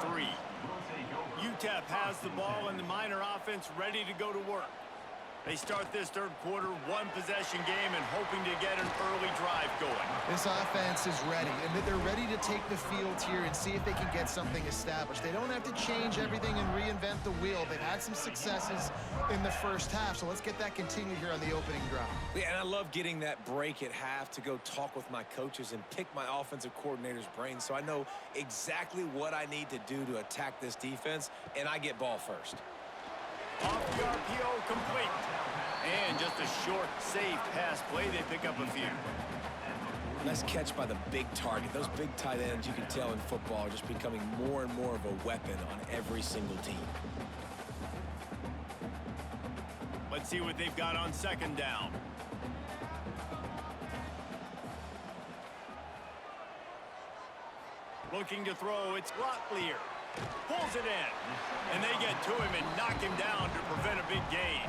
UTEP has the ball and the Miner offense ready to go to work. They start this third quarter, 1-possession game, and hoping to get an early drive going. This offense is ready, and they're ready to take the field here and see if they can get something established. They don't have to change everything and reinvent the wheel. They've had some successes in the first half, so let's get that continued here on the opening drive. Yeah, and I love getting that break at half to go talk with my coaches and pick my offensive coordinator's brain so I know exactly what I need to do to attack this defense, and I get ball first. Off the RPO, complete. And just a short, safe pass play. They pick up a few. Nice catch by the big target. Those big tight ends, you can tell in football, are just becoming more and more of a weapon on every single team. Let's see what they've got on second down. Looking to throw, it's Locklear. Pulls it in. And they get to him and knock him down to prevent a big gain.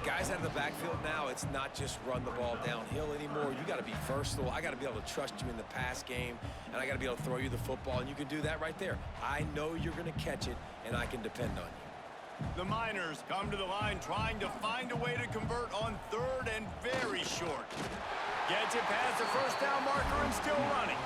Guys out of the backfield now, it's not just run the ball downhill anymore. You got to be versatile. I got to be able to trust you in the pass game, and I got to be able to throw you the football, and you can do that right there. I know you're going to catch it, and I can depend on you. The Miners come to the line trying to find a way to convert on third and very short. Gets it past the first down marker and still running.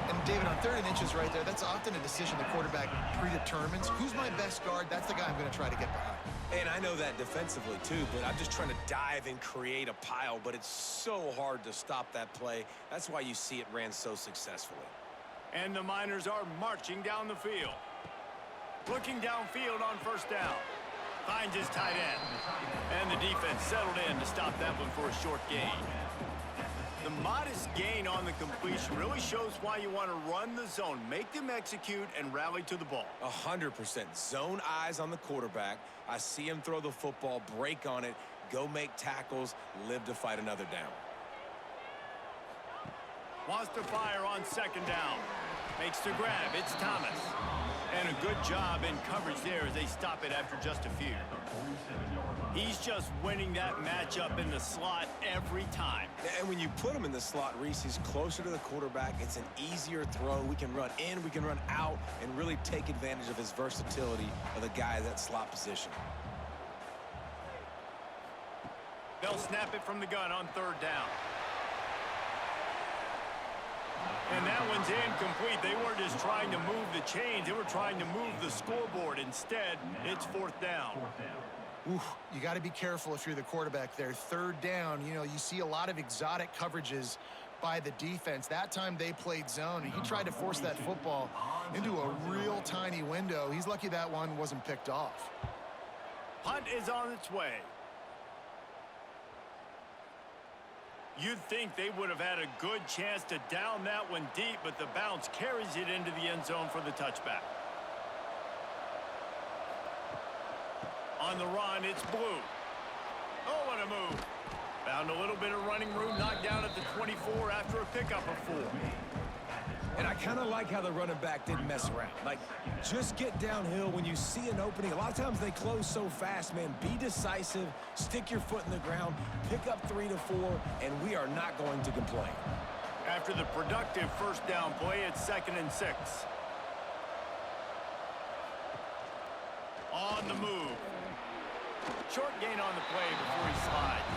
And David, on 3rd and inches right there, that's often a decision the quarterback predetermines. Who's my best guard? That's the guy I'm going to try to get behind. And I know that defensively, too, but I'm just trying to dive and create a pile, but it's so hard to stop that play. That's why you see it ran so successfully. And the Miners are marching down the field. Looking downfield on first down. Finds his tight end. And the defense settled in to stop that one for a short gain. The modest gain on the completion really shows why you want to run the zone, make them execute, and rally to the ball. 100%. Zone eyes on the quarterback. I see him throw the football, break on it, go make tackles, live to fight another down. Wants to fire on second down. Makes the grab. It's Thomas. And a good job in coverage there as they stop it after just a few. He's just winning that matchup in the slot every time. And when you put him in the slot, Reese, he's closer to the quarterback. It's an easier throw. We can run in, we can run out, and really take advantage of his versatility of the guy at that slot position. They'll snap it from the gun on third down. And that one's incomplete. They weren't just trying to move the chains. They were trying to move the scoreboard. Instead, it's fourth down. Ooh, you got to be careful if you're the quarterback there. Third down, you know, you see a lot of exotic coverages by the defense. That time they played zone, and he tried to force that football into a real tiny window. He's lucky that one wasn't picked off. Punt is on its way. You'd think they would have had a good chance to down that one deep, but the bounce carries it into the end zone for the touchback. On the run, it's Blue. Oh, what a move. Found a little bit of running room, knocked down at the 24 after a pickup of 4. And I kind of like how the running back didn't mess around. Like, just get downhill when you see an opening. A lot of times they close so fast, man. Be decisive, stick your foot in the ground, pick up 3 to 4, and we are not going to complain. After the productive first down play, it's 2nd and 6. On the move. Short gain on the play before he slides.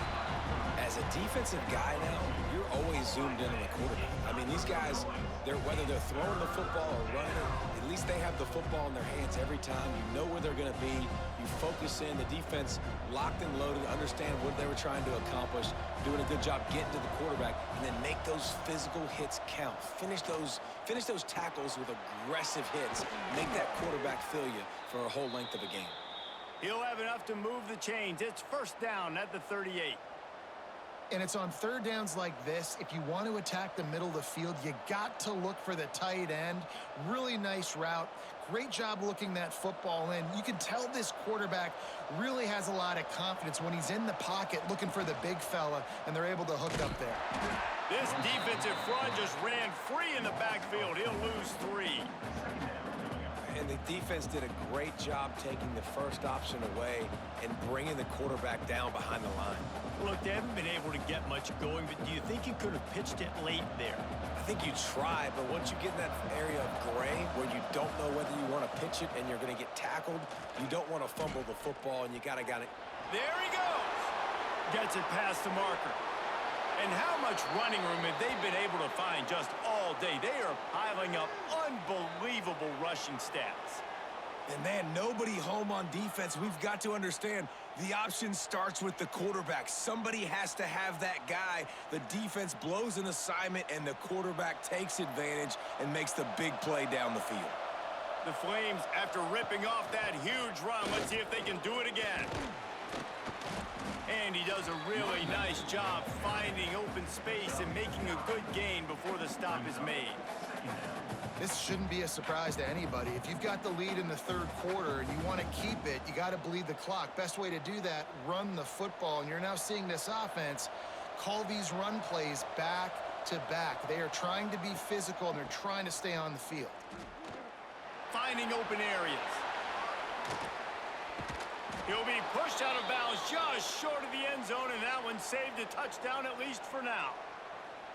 As a defensive guy now, you're always zoomed in on the quarterback. I mean, these guys, whether they're throwing the football or running it, at least they have the football in their hands every time. You know where they're going to be. You focus in. The defense locked and loaded, understand what they were trying to accomplish, doing a good job getting to the quarterback, and then make those physical hits count. Finish those tackles with aggressive hits. Make that quarterback feel you for a whole length of a game. He'll have enough to move the chains. It's first down at the 38. And it's on third downs like this. If you want to attack the middle of the field, you got to look for the tight end. Really nice route. Great job looking that football in. You can tell this quarterback really has a lot of confidence when he's in the pocket looking for the big fella, and they're able to hook up there. This defensive front just ran free in the backfield. He'll lose 3. And the defense did a great job taking the first option away and bringing the quarterback down behind the line. Look, they haven't been able to get much going, but do you think you could have pitched it late there? I think you try, but once you get in that area of gray where you don't know whether you want to pitch it and you're going to get tackled, you don't want to fumble the football, and you got it. There he goes. Gets it past the marker. And how much running room have they been able to find just all day? They are piling up unbelievable rushing stats. And, man, nobody home on defense. We've got to understand the option starts with the quarterback. Somebody has to have that guy. The defense blows an assignment, and the quarterback takes advantage and makes the big play down the field. The Flames, after ripping off that huge run, let's see if they can do it again. And he does a really nice job finding open space and making a good gain before the stop is made. This shouldn't be a surprise to anybody. If you've got the lead in the third quarter and you want to keep it, you got to bleed the clock. Best way to do that, run the football. And you're now seeing this offense call these run plays back to back. They are trying to be physical, and they're trying to stay on the field. Finding open areas. He'll be pushed out of bounds just short of the end zone, and that one saved a touchdown at least for now.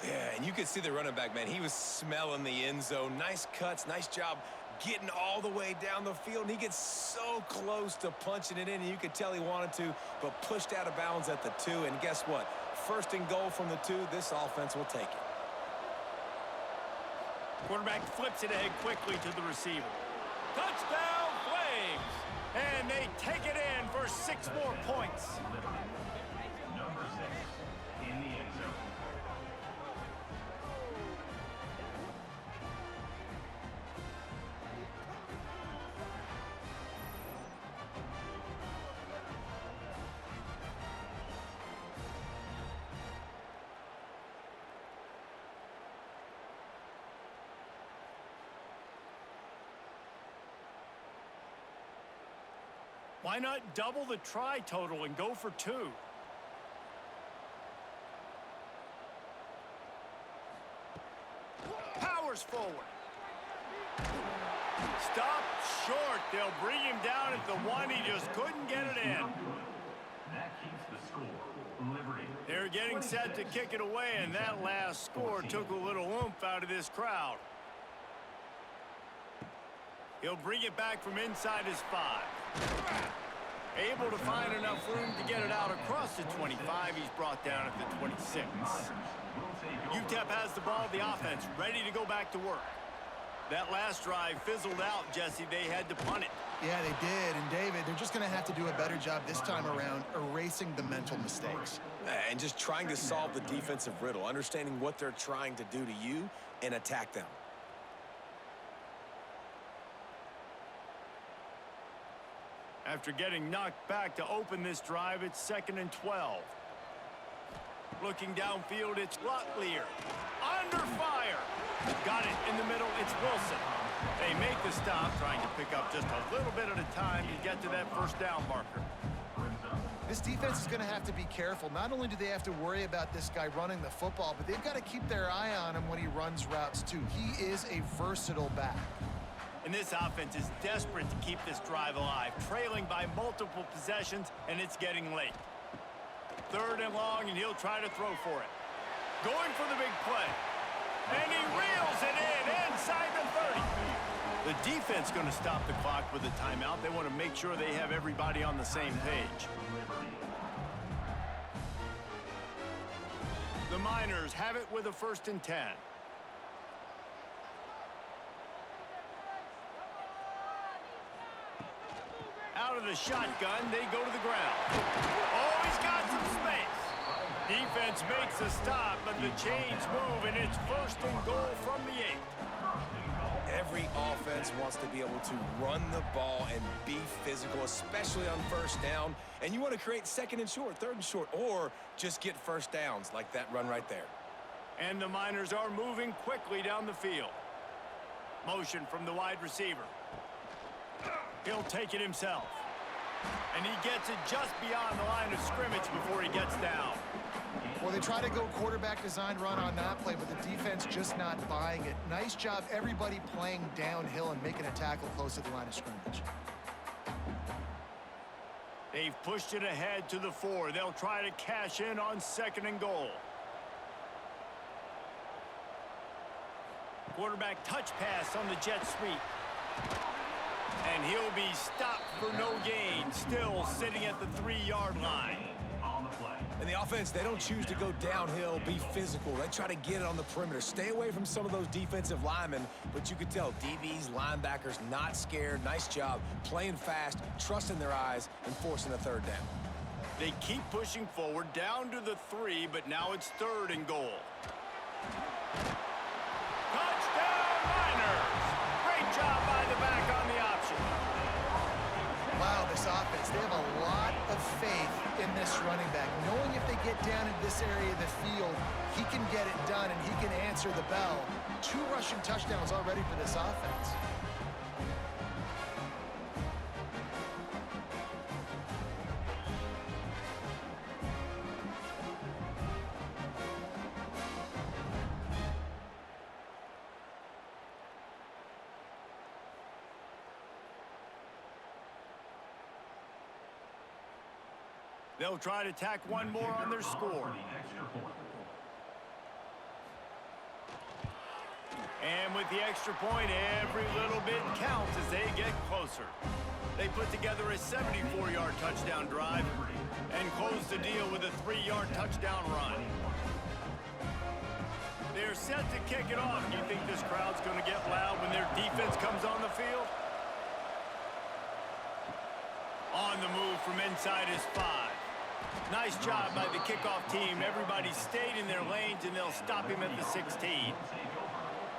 Yeah, and you could see the running back, man. He was smelling the end zone. Nice cuts, nice job getting all the way down the field. And he gets so close to punching it in, and you could tell he wanted to, but pushed out of bounds at the 2. And guess what? First and goal from the 2. This offense will take it. Quarterback flips it ahead quickly to the receiver. Touchdown, Flames! And they take it in for 6 more points. Number 6 in the end zone. Why not double the try total and go for 2? Powers forward. Stop short. They'll bring him down at the 1. He just couldn't get it in. That keeps the score. Liberty. They're getting set to kick it away, and that last score took a little oomph out of this crowd. He'll bring it back from inside his 5. Able to find enough room to get it out across the 25. He's brought down at the 26. UTEP has the ball, the offense, ready to go back to work. That last drive fizzled out, Jesse. They had to punt it. Yeah, they did. And, David, they're just going to have to do a better job this time around erasing the mental mistakes. And just trying to solve the defensive riddle, understanding what they're trying to do to you and attack them. After getting knocked back to open this drive, it's 2nd and 12. Looking downfield, it's Lotlier. Under fire. Got it in the middle, it's Wilson. They make the stop, trying to pick up just a little bit at a time to get to that first down marker. This defense is going to have to be careful. Not only do they have to worry about this guy running the football, but they've got to keep their eye on him when he runs routes too. He is a versatile back. And this offense is desperate to keep this drive alive, trailing by multiple possessions, and it's getting late. 3rd and long, and he'll try to throw for it. Going for the big play. And he reels it in inside the 30. The defense going to stop the clock with a timeout. They want to make sure they have everybody on the same page. The Miners have it with a 1st and 10. Out of the shotgun, they go to the ground. Oh, he's got some space. Defense makes a stop, but the chains move, and it's 1st and goal from the 8. Every offense wants to be able to run the ball and be physical, especially on 1st down. And you want to create 2nd and short, 3rd and short, or just get 1st downs like that run right there. And the Miners are moving quickly down the field. Motion from the wide receiver. He'll take it himself. And he gets it just beyond the line of scrimmage before he gets down. Well, they try to go quarterback design run on that play, but the defense just not buying it. Nice job, everybody playing downhill and making a tackle close to the line of scrimmage. They've pushed it ahead to the 4. They'll try to cash in on 2nd and goal. Quarterback touch pass on the jet sweep. And he'll be stopped for no gain, still sitting at the 3-yard line. And the offense, they don't choose to go downhill, be physical. They try to get it on the perimeter. Stay away from some of those defensive linemen, but you can tell DBs, linebackers, not scared. Nice job playing fast, trusting their eyes, and forcing a 3rd down. They keep pushing forward down to the 3, but now it's 3rd and goal. Touchdown, Miners! Great job by the back on the option. Wow, this offense, they have a lot of faith in this running back. Knowing if they get down in this area of the field, he can get it done and he can answer the bell. 2 rushing touchdowns already for this offense. They'll try to tack one more on their score. And with the extra point, every little bit counts as they get closer. They put together a 74-yard touchdown drive and close the deal with a 3-yard touchdown run. They're set to kick it off. Do you think this crowd's going to get loud when their defense comes on the field? On the move from inside his 5. Nice job by the kickoff team. Everybody stayed in their lanes, and they'll stop him at the 16.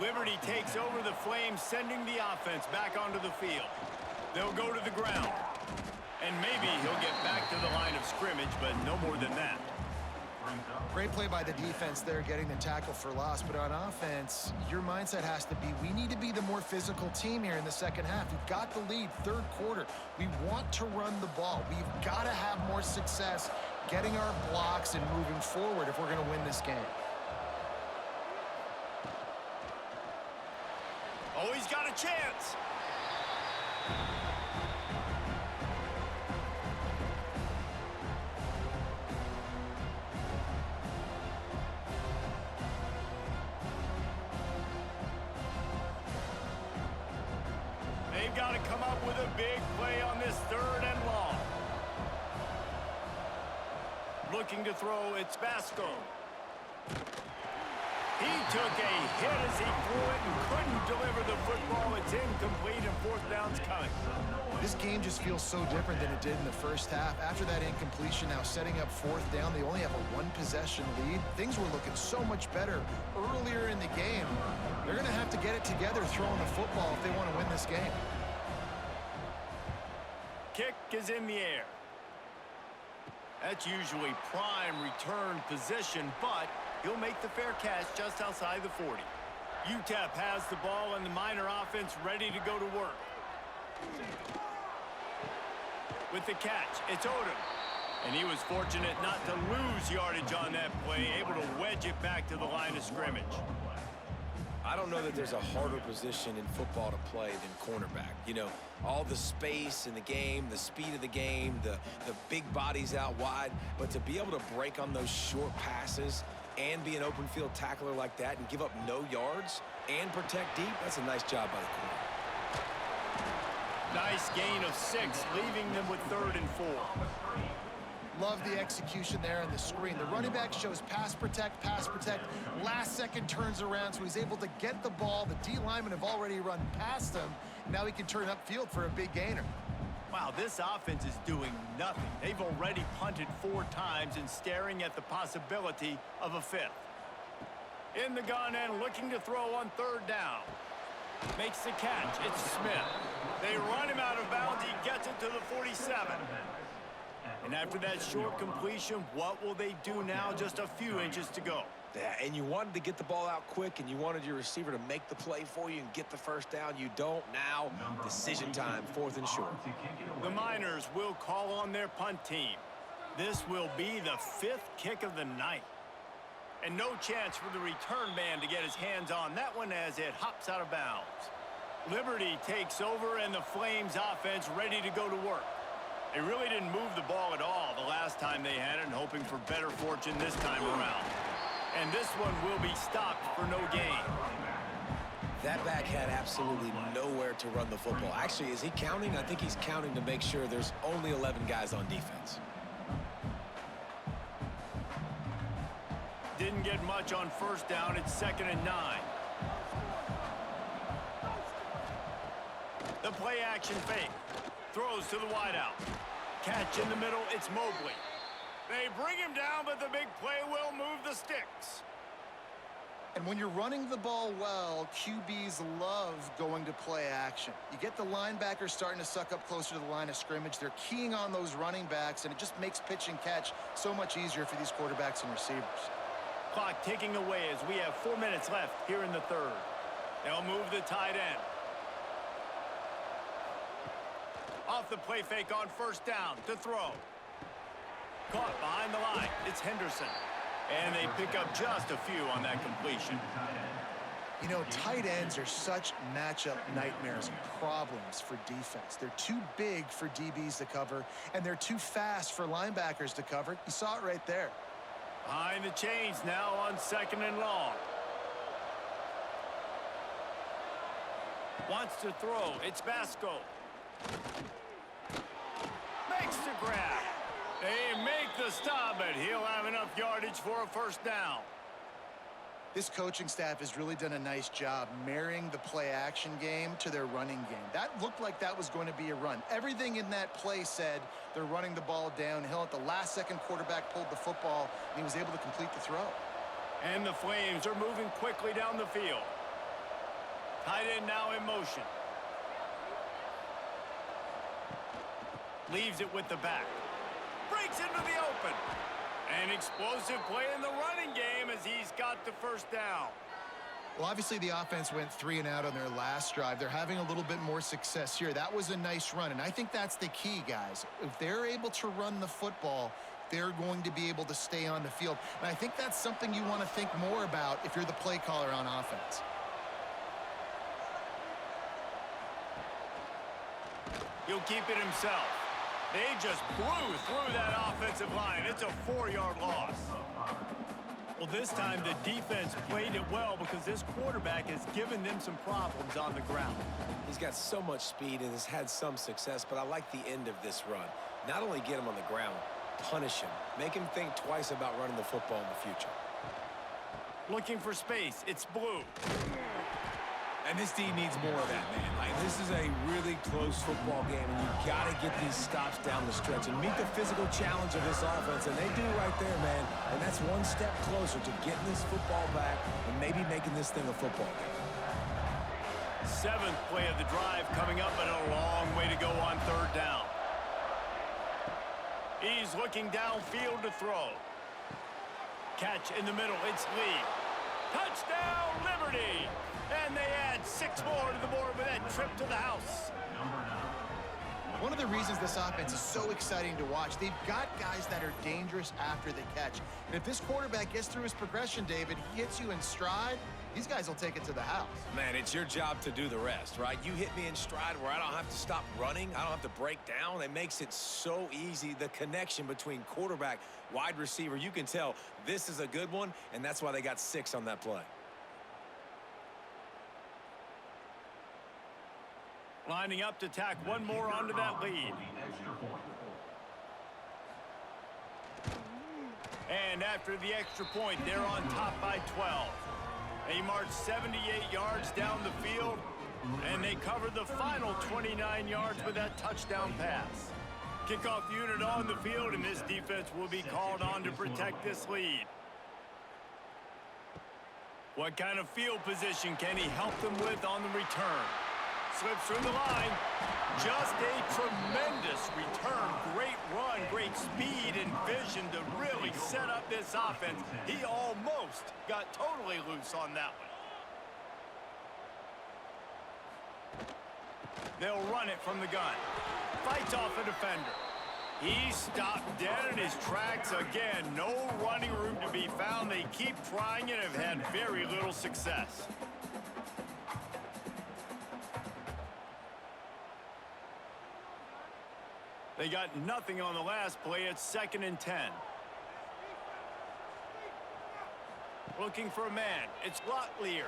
Liberty takes over the Flames, sending the offense back onto the field. They'll go to the ground. And maybe he'll get back to the line of scrimmage, but no more than that. Great play by the defense there, getting the tackle for loss. But on offense, your mindset has to be, we need to be the more physical team here in the 2nd half. We've got the lead, 3rd quarter. We want to run the ball. We've got to have more success getting our blocks and moving forward if we're going to win this game. Oh, he's got a chance. They've got to come up with a big play on this 3rd and long. Looking to throw, it's Vasco. He took a hit as he threw it and couldn't deliver the football. It's incomplete and 4th down's coming. This game just feels so different than it did in the 1st half. After that incompletion, now setting up 4th down, they only have a 1-possession lead. Things were looking so much better earlier in the game. They're going to have to get it together throwing the football if they want to win this game. Kick is in the air. That's usually prime return position, but he'll make the fair catch just outside the 40. UTEP has the ball and the Miner offense ready to go to work. With the catch, it's Odom. And he was fortunate not to lose yardage on that play, able to wedge it back to the line of scrimmage. I don't know that there's a harder position in football to play than cornerback. You know, all the space in the game, the speed of the game, the big bodies out wide. But to be able to break on those short passes and be an open field tackler like that and give up no yards and protect deep, that's a nice job by the corner. Nice gain of 6, leaving them with 3rd and 4. Love the execution there on the screen. The running back shows pass protect, last second turns around, so he's able to get the ball. The D linemen have already run past him. Now he can turn upfield for a big gainer. Wow, this offense is doing nothing. They've already punted 4 times and staring at the possibility of a 5th. In the gun and looking to throw on 3rd down. Makes the catch. It's Smith. They run him out of bounds. He gets it to the 47. And after that short completion, what will they do now? Just a few inches to go. Yeah, and you wanted to get the ball out quick, and you wanted your receiver to make the play for you and get the first down. You don't now. Decision time, 4th and short. The Miners will call on their punt team. This will be the 5th kick of the night. And no chance for the return man to get his hands on that one as it hops out of bounds. Liberty takes over, and the Flames offense ready to go to work. They really didn't move the ball at all the last time they had it, and hoping for better fortune this time around. And this one will be stopped for no gain. That back had absolutely nowhere to run the football. Actually, is he counting? I think he's counting to make sure there's only 11 guys on defense. Didn't get much on 1st down. It's 2nd and 9. The play action fake. Throws to the wideout. Catch in the middle. It's Mobley. They bring him down, but the big play will move the sticks. And when you're running the ball well, QBs love going to play action. You get the linebackers starting to suck up closer to the line of scrimmage. They're keying on those running backs, and it just makes pitch and catch so much easier for these quarterbacks and receivers. Clock ticking away as we have 4 minutes left here in the 3rd. They'll move the tight end. Off the play fake on 1st down to throw. Caught behind the line. It's Henderson. And they pick up just a few on that completion. You know, tight ends are such matchup nightmares and problems for defense. They're too big for DBs to cover, and they're too fast for linebackers to cover. You saw it right there. Behind the chains now on 2nd and long. Wants to throw. It's Basco. Makes the grab. They make the stop, but he'll have enough yardage for a 1st down. This coaching staff has really done a nice job marrying the play-action game to their running game. That looked like that was going to be a run. Everything in that play said they're running the ball downhill. At the last second, quarterback pulled the football, and he was able to complete the throw. And the Flames are moving quickly down the field. Tight end now in motion. Leaves it with the back. Breaks into the open. An explosive play in the running game as he's got the 1st down. Well, obviously the offense went 3 and out on their last drive. They're having a little bit more success here. That was a nice run, and I think that's the key, guys. If they're able to run the football, they're going to be able to stay on the field. And I think that's something you want to think more about if you're the play caller on offense. He'll keep it himself. They just blew through that offensive line. It's a 4-yard loss. Well, this time the defense played it well because this quarterback has given them some problems on the ground. He's got so much speed and has had some success, but I like the end of this run. Not only get him on the ground, punish him. Make him think twice about running the football in the future. Looking for space. It's Blue. And this team needs more of that, man. Like, this is a really close football game, and you got to get these stops down the stretch and meet the physical challenge of this offense, and they do right there, man. And that's one step closer to getting this football back and maybe making this thing a football game. 7th play of the drive coming up, but a long way to go on 3rd down. He's looking downfield to throw. Catch in the middle. It's Lee. Touchdown, Liberty! And they add 6 more to the board with that trip to the house. One of the reasons this offense is so exciting to watch, they've got guys that are dangerous after the catch. And if this quarterback gets through his progression, David, he hits you in stride, these guys will take it to the house. Man, it's your job to do the rest, right? You hit me in stride where I don't have to stop running. I don't have to break down. It makes it so easy. The connection between quarterback, wide receiver, you can tell this is a good one, and that's why they got 6 on that play. Lining up to tack one more onto that lead. And after the extra point, they're on top by 12. They march 78 yards down the field, and they cover the final 29 yards with that touchdown pass. Kickoff unit on the field, and this defense will be called on to protect this lead. What kind of field position can he help them with on the return? Slips through the line. Just a tremendous return. Great run, great speed and vision to really set up this offense. He almost got totally loose on that one. They'll run it from the gun. Fights off a defender. He stopped dead in his tracks again. No running room to be found. They keep trying and have had very little success. They got nothing on the last play. It's 2nd and 10. Looking for a man. It's Locklear.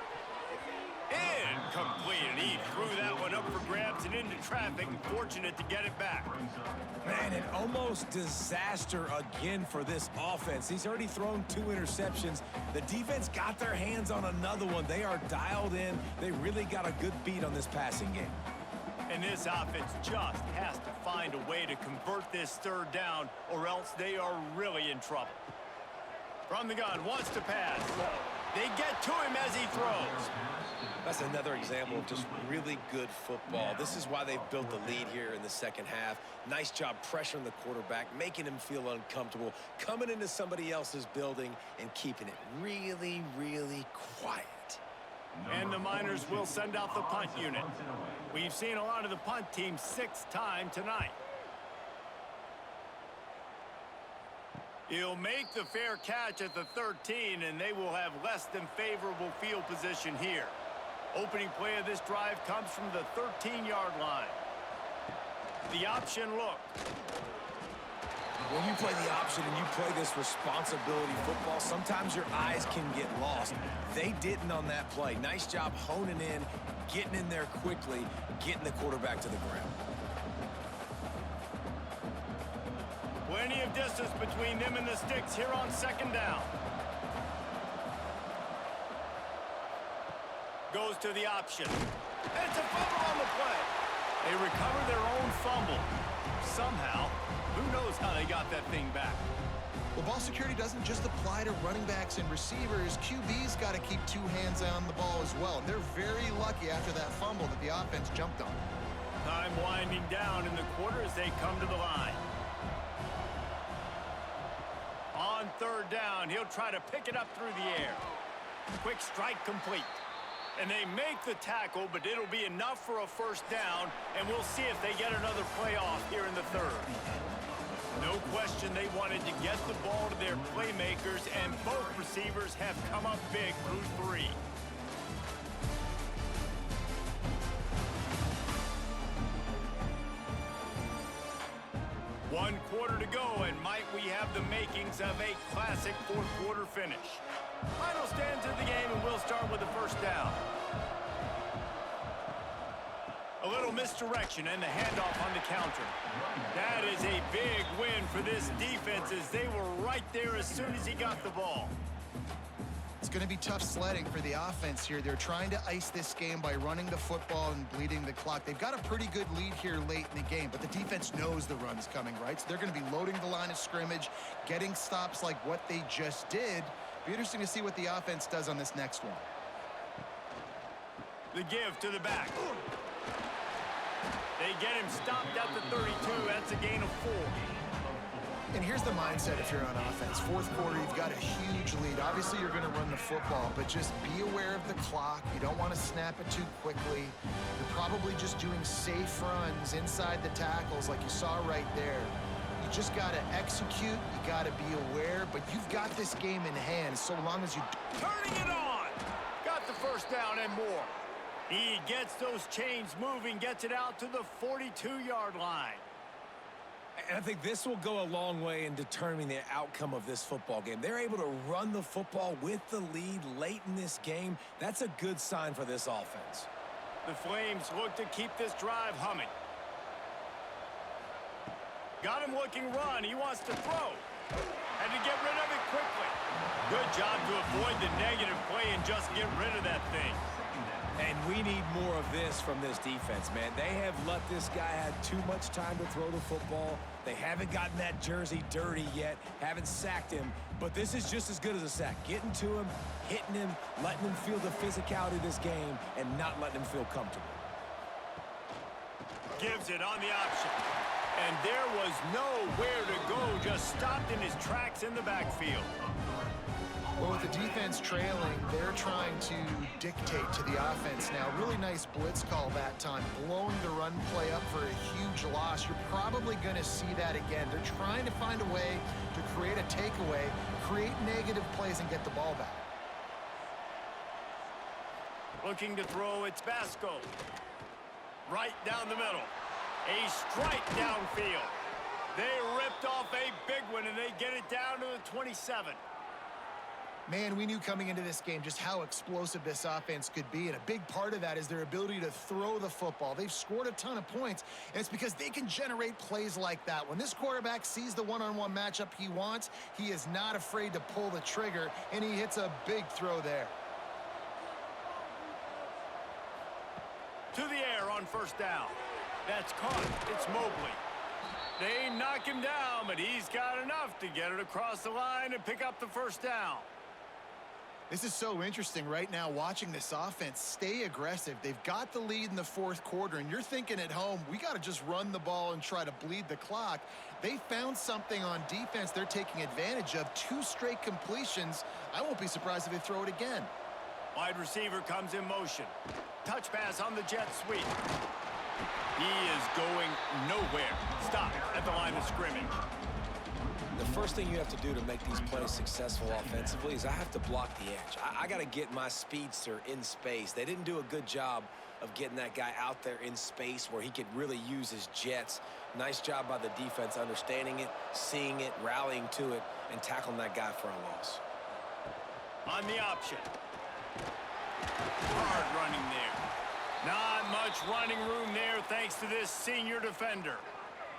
Incomplete. And he threw that one up for grabs and into traffic. Fortunate to get it back. Man, an almost disaster again for this offense. He's already thrown 2 interceptions. The defense got their hands on another one. They are dialed in. They really got a good beat on this passing game. And this offense just has to find a way to convert this 3rd down, or else they are really in trouble. From the gun, wants to pass. They get to him as he throws. That's another example of just really good football. This is why they've built the lead here in the 2nd half. Nice job pressuring the quarterback, making him feel uncomfortable, coming into somebody else's building and keeping it really, really quiet. And the Miners will send out the punt unit. We've seen a lot of the punt team 6th time tonight. He'll make the fair catch at the 13, and they will have less than favorable field position here. Opening play of this drive comes from the 13-yard line. The option look. When you play the option and you play this responsibility football, sometimes your eyes can get lost. They didn't on that play. Nice job honing in, getting in there quickly, getting the quarterback to the ground. Plenty of distance between them and the sticks here on 2nd down. Goes to the option. And it's a fumble on the play. They recover their own fumble. Somehow, who knows how they got that thing back. Well, ball security doesn't just apply to running backs and receivers. QB's got to keep 2 hands on the ball as well. And they're very lucky after that fumble that the offense jumped on. Time winding down in the quarter as they come to the line. On 3rd down, he'll try to pick it up through the air. Quick strike complete. And they make the tackle, but it'll be enough for a 1st down, and we'll see if they get another play off here in the 3rd. No question they wanted to get the ball to their playmakers, and both receivers have come up big through 3. One quarter to go, and might we have the makings of a classic 4th quarter finish. Final stands of the game, and we'll start with the 1st down. A little misdirection and the handoff on the counter. That is a big win for this defense as they were right there as soon as he got the ball. It's going to be tough sledding for the offense here. They're trying to ice this game by running the football and bleeding the clock. They've got a pretty good lead here late in the game, but the defense knows the run's coming, right? So they're going to be loading the line of scrimmage, getting stops like what they just did. Be interesting to see what the offense does on this next one. The give to the back. They get him stopped at the 32. That's a gain of 4. And here's the mindset if you're on offense. Fourth quarter, you've got a huge lead. Obviously, you're going to run the football, but just be aware of the clock. You don't want to snap it too quickly. You're probably just doing safe runs inside the tackles like you saw right there. You just got to execute. You got to be aware, but you've got this game in hand so long as you... Turning it on. Got the first down and more. He gets those chains moving, gets it out to the 42-yard line. And I think this will go a long way in determining the outcome of this football game. They're able to run the football with the lead late in this game. That's a good sign for this offense. The Flames look to keep this drive humming. Got him looking run. He wants to throw. And to get rid of it quickly. Good job to avoid the negative play and just get rid of that thing. And we need more of this from this defense, man. They have let this guy have too much time to throw the football. They haven't gotten that jersey dirty yet, haven't sacked him, but this is just as good as a sack. Getting to him, hitting him, letting him feel the physicality of this game, and not letting him feel comfortable. Gives it on the option. And there was nowhere to go, just stopped in his tracks in the backfield. Well, with the defense trailing, they're trying to dictate to the offense now. Really nice blitz call that time, blowing the run play up for a huge loss. You're probably going to see that again. They're trying to find a way to create a takeaway, create negative plays, and get the ball back. Looking to throw, it's Basco. Right down the middle. A strike downfield. They ripped off a big one, and they get it down to the 27. Man, we knew coming into this game just how explosive this offense could be, and a big part of that is their ability to throw the football. They've scored a ton of points, and it's because they can generate plays like that. When this quarterback sees the one-on-one matchup he wants, he is not afraid to pull the trigger, and he hits a big throw there. To the air on first down. That's caught. It's Mobley. They knock him down, but he's got enough to get it across the line and pick up the first down. This is so interesting right now watching this offense stay aggressive. They've got the lead in the fourth quarter, and you're thinking at home, we got to just run the ball and try to bleed the clock. They found something on defense they're taking advantage of. 2 straight completions. I won't be surprised if they throw it again. Wide receiver comes in motion. Touch pass on the jet sweep. He is going nowhere. Stop at the line of scrimmage. The first thing you have to do to make these plays successful offensively is I have to block the edge. I got to get my speedster in space. They didn't do a good job of getting that guy out there in space where he could really use his jets. Nice job by the defense understanding it, seeing it, rallying to it, and tackling that guy for a loss. On the option. Hard running there. Not much running room there thanks to this senior defender.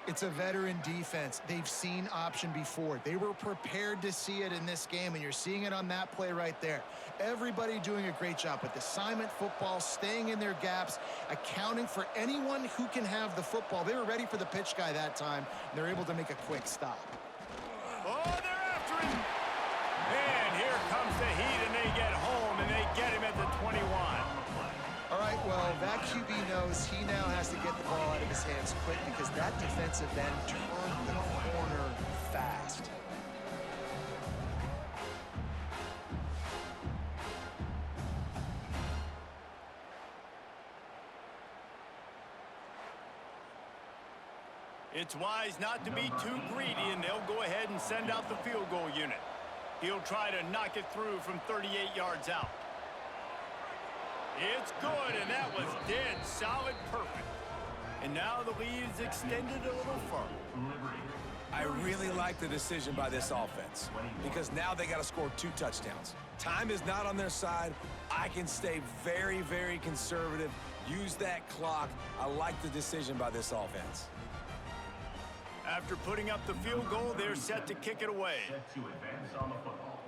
It's a veteran defense. They've seen option before. They were prepared to see it in this game, and you're seeing it on that play right there. Everybody doing a great job with assignment football, staying in their gaps, accounting for anyone who can have the football. They were ready for the pitch guy that time, and they're able to make a quick stop. Oh, they're after him. And here comes the heat, and they get home, and they get him at the 21. All right, well, that QB knows he now has to get the ball out of his hands quick because that defensive end turned the corner fast. It's wise not to be too greedy, and they'll go ahead and send out the field goal unit. He'll try to knock it through from 38 yards out. It's good, and that was dead solid perfect. And now the lead is extended a little further. I really like the decision by this offense because now they got to score 2 touchdowns. Time is not on their side. I can stay very, very conservative, use that clock. I like the decision by this offense. After putting up the field goal, they're set to kick it away. Set to advance on the football.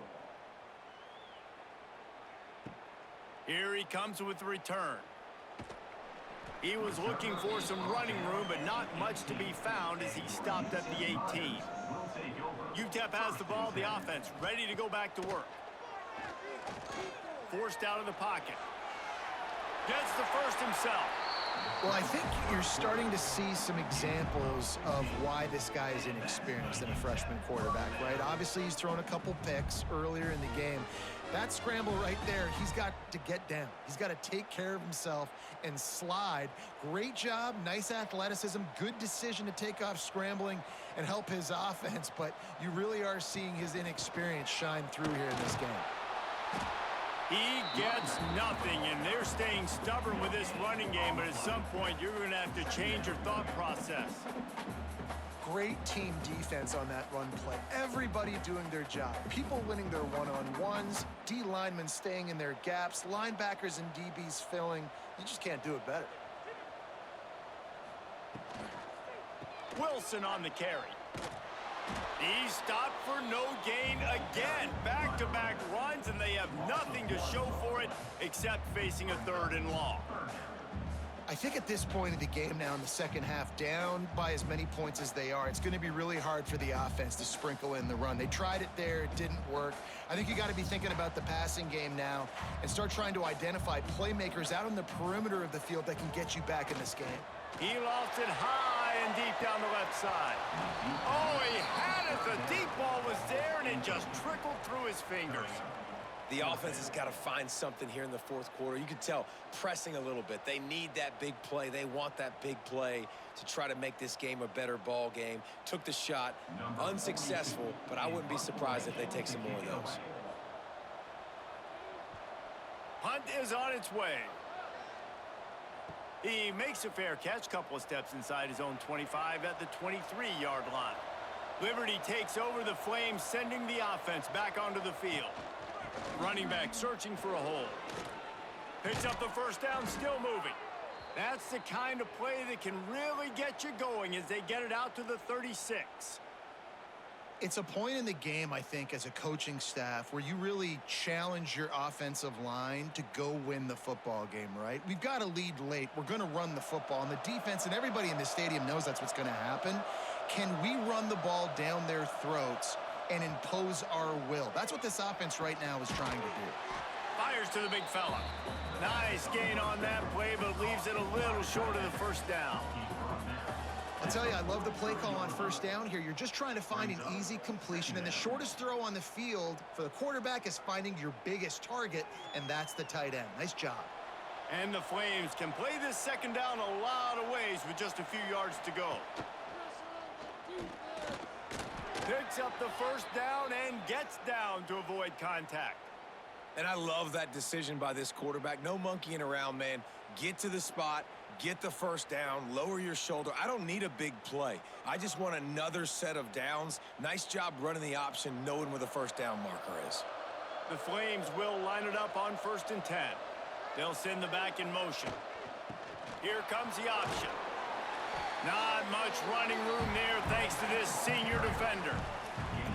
Here he comes with the return. He was looking for some running room, but not much to be found as he stopped at the 18. UTEP has the ball, the offense, ready to go back to work. Forced out of the pocket. Gets the first himself. Well, I think you're starting to see some examples of why this guy is inexperienced in a freshman quarterback, right? Obviously, he's thrown a couple picks earlier in the game. That scramble right there, he's got to get down. He's got to take care of himself and slide. Great job, nice athleticism, good decision to take off scrambling and help his offense, but you really are seeing his inexperience shine through here in this game. He gets nothing, and they're staying stubborn with this running game, but at some point, you're going to have to change your thought process. Great team defense on that run play. Everybody doing their job. People winning their one-on-ones, D linemen staying in their gaps, linebackers and DBs filling. You just can't do it better. Wilson on the carry. He stopped for no gain again. Back-to-back runs, and they have nothing to show for it except facing a 3rd and long. I think at this point of the game now in the second half, down by as many points as they are, it's going to be really hard for the offense to sprinkle in the run. They tried it there. It didn't work. I think you got to be thinking about the passing game now and start trying to identify playmakers out on the perimeter of the field that can get you back in this game. He lost it high and deep down the left side. Oh, he had it. The deep ball was there, and it just trickled through his fingers. The offense has got to find something here in the 4th quarter. You can tell pressing a little bit. They need that big play. They want that big play to try to make this game a better ball game. Took the shot, unsuccessful, but I wouldn't be surprised if they take some more of those. Punt is on its way. He makes a fair catch, couple of steps inside his own 25 at the 23-yard line. Liberty takes over the Flames, sending the offense back onto the field. Running back searching for a hole. Picks up the first down, still moving. That's the kind of play that can really get you going as they get it out to the 36. It's a point in the game, I think, as a coaching staff where you really challenge your offensive line to go win the football game, right? We've got to lead late. We're going to run the football. And the defense and everybody in the stadium knows that's what's going to happen. Can we run the ball down their throats and impose our will? That's what this offense right now is trying to do. Fires to the big fella. Nice gain on that play, but leaves it a little short of the first down. I'll tell you, I love the play call on first down here. You're just trying to find an easy completion, and the shortest throw on the field for the quarterback is finding your biggest target, and that's the tight end. Nice job. And the Flames can play this second down a lot of ways with just a few yards to go. Picks up the first down and gets down to avoid contact. And I love that decision by this quarterback. No monkeying around, man. Get to the spot, get the first down, lower your shoulder. I don't need a big play. I just want another set of downs. Nice job running the option, knowing where the first down marker is. The Flames will line it up on 1st and 10. They'll send the back in motion. Here comes the option. Not much running room there thanks to this senior defender.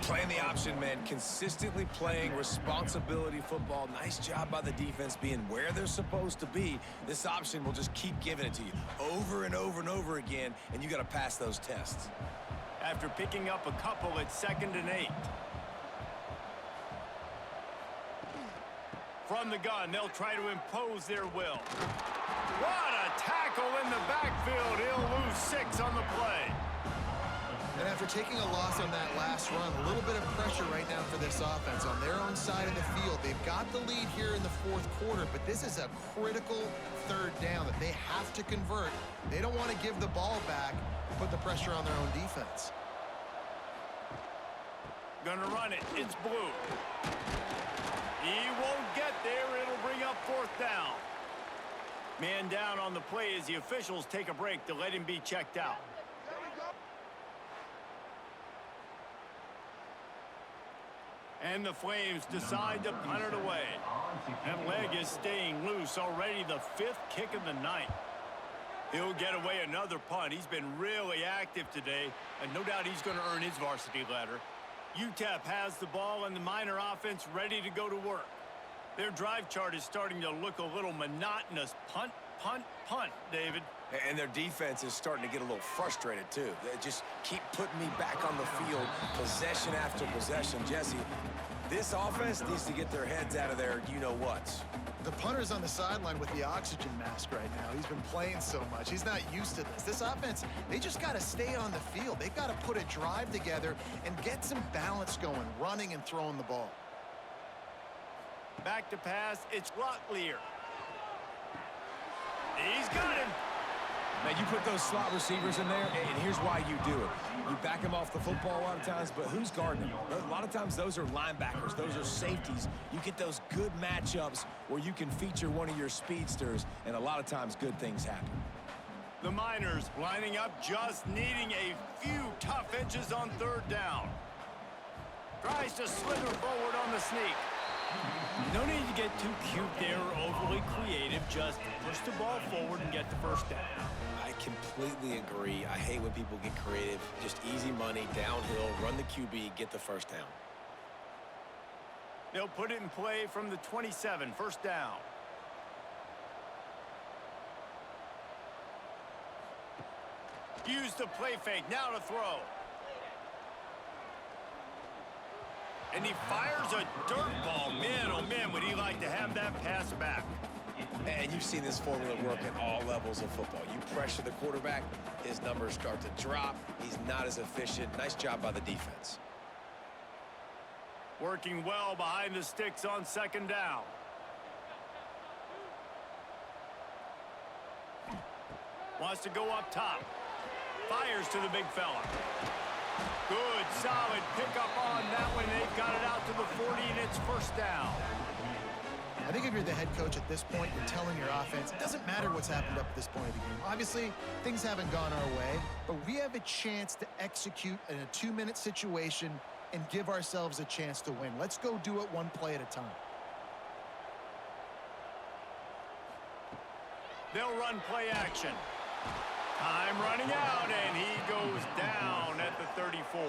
Playing the option, man. Consistently playing responsibility football. Nice job by the defense being where they're supposed to be. This option will just keep giving it to you over and over and over again, and you got to pass those tests. After picking up a couple at 2nd and 8. From the gun, they'll try to impose their will. What a tackle in the backfield. He'll lose 6 on the play. And after taking a loss on that last run, a little bit of pressure right now for this offense on their own side of the field. They've got the lead here in the 4th quarter, but this is a critical 3rd down that they have to convert. They don't want to give the ball back and put the pressure on their own defense. Gonna run it. It's blue. He won't get there. It'll bring up 4th down. Man down on the play as the officials take a break to let him be checked out. And the Flames decide to punt it away. That leg is staying loose. Already the 5th kick of the night. He'll get away another punt. He's been really active today, and no doubt he's going to earn his varsity letter. UTEP has the ball and the Miner offense ready to go to work. Their drive chart is starting to look a little monotonous. Punt, punt, punt, David. And their defense is starting to get a little frustrated, too. They just keep putting me back on the field, possession after possession. Jesse, This offense needs to get their heads out of their you-know-whats. The punter's on the sideline with the oxygen mask right now. He's been playing so much. He's not used to this. This offense, they just got to stay on the field. They've got to put a drive together and get some balance going, running and throwing the ball. Back to pass, it's Locklear. He's got him. Now, you put those slot receivers in there, and here's why you do it. You back them off the football a lot of times, but who's guarding them? A lot of times, those are linebackers. Those are safeties. You get those good matchups where you can feature one of your speedsters, and a lot of times, good things happen. The Miners lining up, just needing a few tough inches on third down. Tries to slither forward on the sneak. No need to get too cute there or overly creative. Just push the ball forward and get the first down. I completely agree. I hate when people get creative. Just easy money, downhill, run the QB, get the first down. They'll put it in play from the 27, first down. Use the play fake, now to throw. And he fires a dirt ball. Man, oh man, would he like to have that pass back. And you've seen this formula work at all levels of football. You pressure the quarterback, his numbers start to drop. He's not as efficient. Nice job by the defense. Working well behind the sticks on second down. Wants to go up top. Fires to the big fella. Good, solid pickup on that one. They've got it out to the 40, and it's first down. I think if you're the head coach at this point, you're telling your offense, it doesn't matter what's happened up at this point of the game. Obviously, things haven't gone our way, but we have a chance to execute in a 2-minute situation and give ourselves a chance to win. Let's go do it one play at a time. They'll run play action. Time running out, and he goes down at the 34.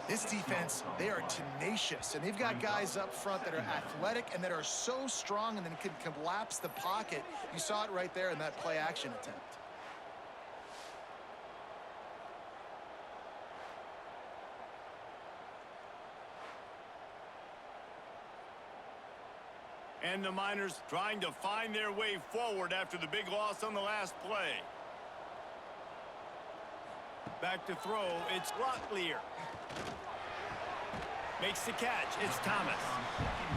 This defense, they are tenacious, and they've got guys up front that are athletic and that are so strong and then can collapse the pocket. You saw it right there in that play action attempt. And the Miners trying to find their way forward after the big loss on the last play. Back to throw, it's Locklear. Makes the catch, it's Thomas.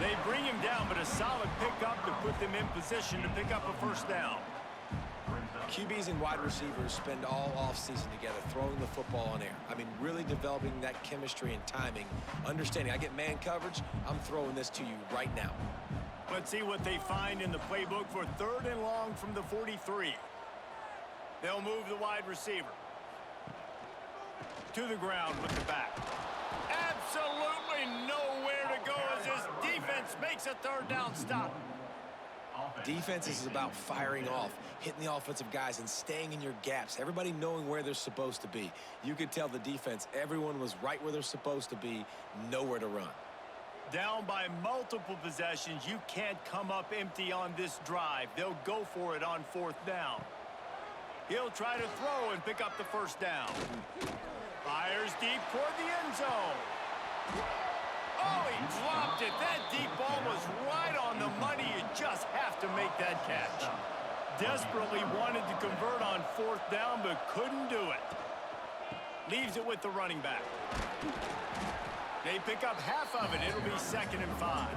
They bring him down, but a solid pickup to put them in position to pick up a first down. QBs and wide receivers spend all offseason together throwing the football on air. I mean, really developing that chemistry and timing. Understanding, I get man coverage, I'm throwing this to you right now. Let's see what they find in the playbook for third and long from the 43. They'll move the wide receiver to the ground with the back. Absolutely nowhere to go as this defense makes a third down stop. Defense is about firing off, hitting the offensive guys and staying in your gaps. Everybody knowing where they're supposed to be. You could tell the defense, everyone was right where they're supposed to be, nowhere to run. Down by multiple possessions, you can't come up empty on this drive. They'll go for it on fourth down. He'll try to throw and pick up the first down. Fires deep toward the end zone. Oh, he dropped it. That deep ball was right on the money. You just have to make that catch. Desperately wanted to convert on fourth down, but couldn't do it. Leaves it with the running back. They pick up half of it. It'll be 2nd and 5.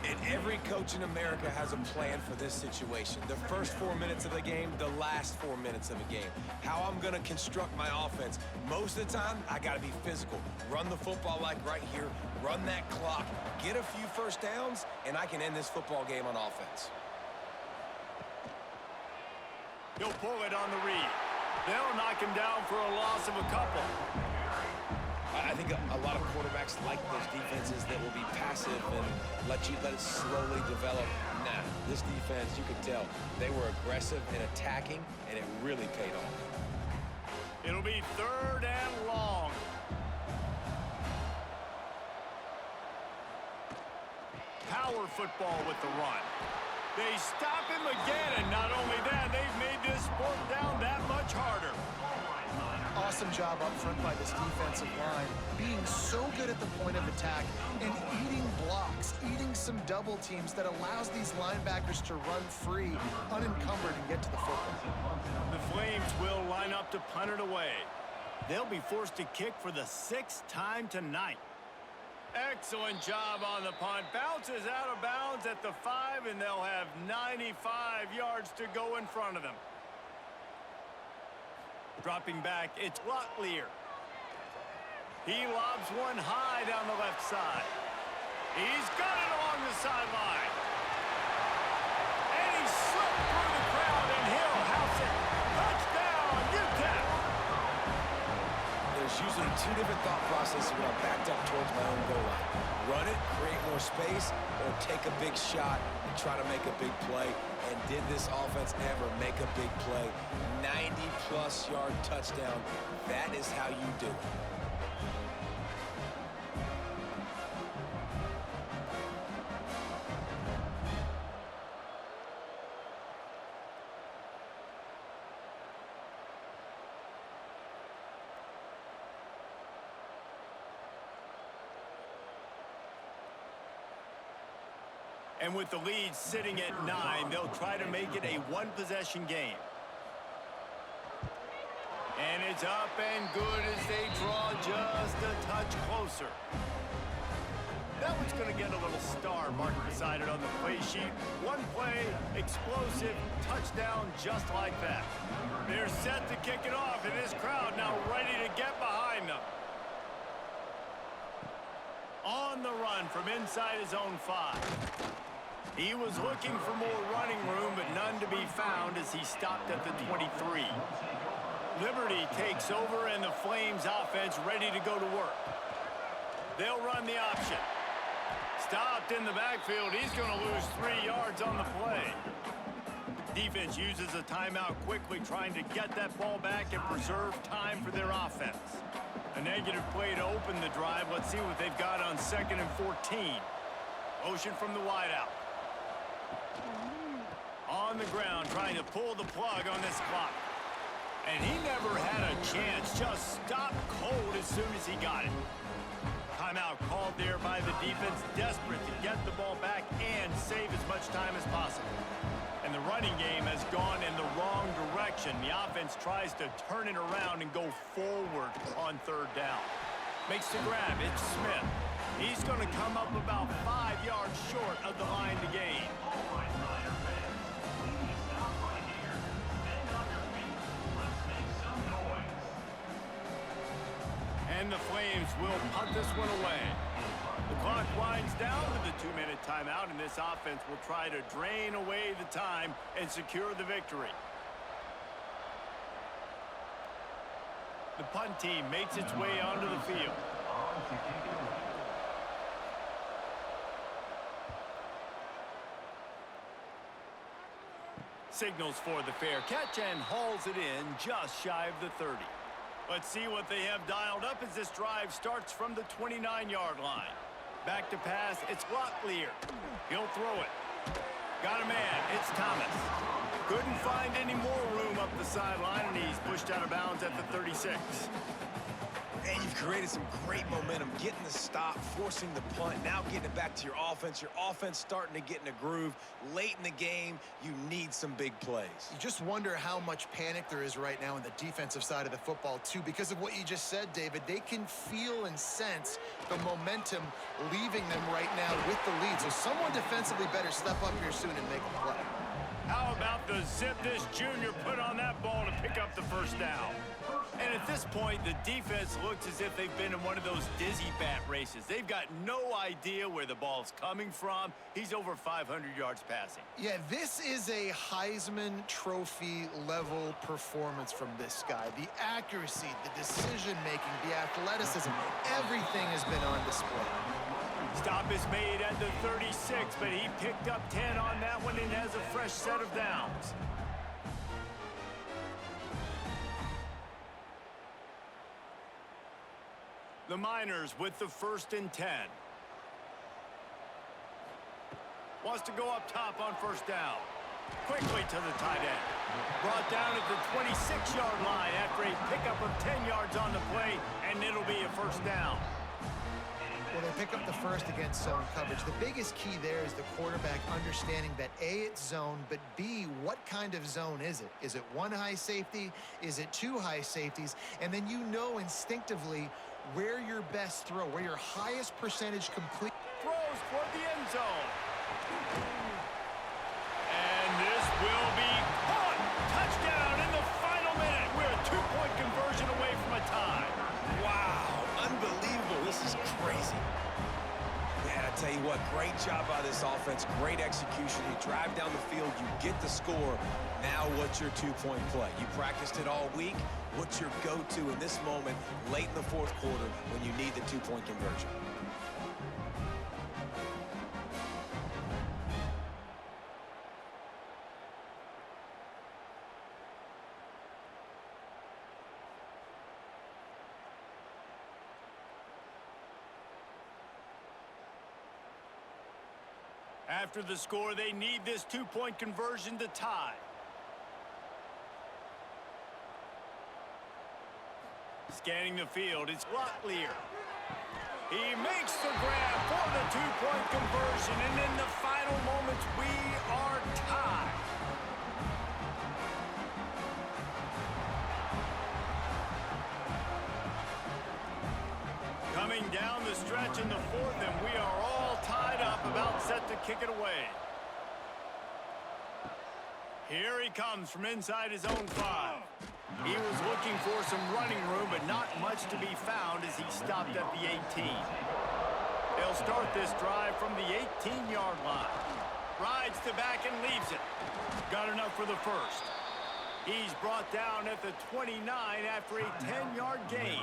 And every coach in America has a plan for this situation. The first 4 minutes of the game, the last 4 minutes of the game. How I'm going to construct my offense. Most of the time, I got to be physical. Run the football like right here. Run that clock. Get a few first downs, and I can end this football game on offense. He'll pull it on the read. They'll knock him down for a loss of a couple. I think a lot of quarterbacks like those defenses that will be passive and let it slowly develop. Nah, this defense, you could tell, they were aggressive and attacking, and it really paid off. It'll be 3rd and long. Power football with the run. They stop him again, and not only that, they've made this fourth down that much harder. awesome job up front by this defensive line, being so good at the point of attack and eating blocks, eating some double teams that allows these linebackers to run free, unencumbered, and get to the football. The Flames will line up to punt it away. They'll be forced to kick for the 6th time tonight. Excellent job on the punt. Bounces out of bounds at the 5, and they'll have 95 yards to go in front of them. Dropping back, it's Locklear. He lobs one high down the left side. He's got it along the sideline. And he slipped through the crowd, and he'll house it. Touchdown, UTEP! There's usually two different thought processes when I'm backed up towards my own goal line. Run it, create more space, or take a big shot and try to make a big play. And did this offense ever make a big play? 90-plus yard touchdown. That is how you do it. And with the lead sitting at 9, they'll try to make it a one-possession game. And it's up and good as they draw just a touch closer. That one's going to get a little star marked beside it on the play sheet. One play, explosive, touchdown just like that. They're set to kick it off, and this crowd now ready to get behind them. On the run from inside his own 5. He was looking for more running room, but none to be found as he stopped at the 23. Liberty takes over, and the Flames offense ready to go to work. They'll run the option. Stopped in the backfield. He's going to lose 3 yards on the play. Defense uses a timeout quickly, trying to get that ball back and preserve time for their offense. A negative play to open the drive. Let's see what they've got on 2nd and 14. Motion from the wideout. On the ground, trying to pull the plug on this clock. And he never had a chance. Just stopped cold as soon as he got it. Timeout called there by the defense, desperate to get the ball back and save as much time as possible. And the running game has gone in the wrong direction. The offense tries to turn it around and go forward on 3rd down. Makes the grab. It's Smith. He's going to come up about 5 yards short of the line to gain. And the Flames will punt this one away. The clock winds down to the 2-minute timeout, and this offense will try to drain away the time and secure the victory. The punt team makes its way onto the field. Signals for the fair catch and hauls it in just shy of the 30. Let's see what they have dialed up as this drive starts from the 29-yard line. Back to pass, it's Locklear. He'll throw it. Got a man, it's Thomas. Couldn't find any more room up the sideline, and he's pushed out of bounds at the 36. And you've created some great momentum, getting the stop, forcing the punt, now getting it back to your offense. Your offense starting to get in a groove. Late in the game, you need some big plays. You just wonder how much panic there is right now on the defensive side of the football, too, because of what you just said, David. They can feel and sense the momentum leaving them right now with the lead. So someone defensively better step up here soon and make a play. How about the zip this junior put on that ball to pick up the 1st down? And at this point, the defense looks as if they've been in one of those dizzy bat races. They've got no idea where the ball's coming from. He's over 500 yards passing. Yeah, this is a Heisman Trophy level performance from this guy. The accuracy, the decision-making, the athleticism, everything has been on display. Stop is made at the 36, but he picked up 10 on that one and has a fresh set of downs. The Miners with the 1st and 10. Wants to go up top on 1st down. Quickly to the tight end. Brought down at the 26-yard line after a pickup of 10 yards on the play, and it'll be a first down. Well, they pick up the first against zone coverage. The biggest key there is the quarterback understanding that A, it's zone, but B, what kind of zone is it? Is it one high safety? Is it two high safeties? And then you know instinctively where your best throw, where your highest percentage complete. Throws toward the end zone. And this will be caught. Touchdown in the final minute. We're a two-point conversion away from a tie. Wow, unbelievable. This is crazy. Man, I tell you what, great job by this offense. Great execution. You drive down the field, you get the score. Now what's your two-point play? You practiced it all week. What's your go-to in this moment late in the fourth quarter when you need the two-point conversion? After the score, they need this two-point conversion to tie. Scanning the field, it's Locklear. He makes the grab for the two-point conversion, and in the final moments, we are tied. Coming down the stretch in the fourth, and we are all tied up, about set to kick it away. Here he comes from inside his own 5. He was looking for some running room, but not much to be found as he stopped at the 18. They'll start this drive from the 18-yard line. Rides to back and leaves it. Got enough for the first. He's brought down at the 29 after a 10-yard gain.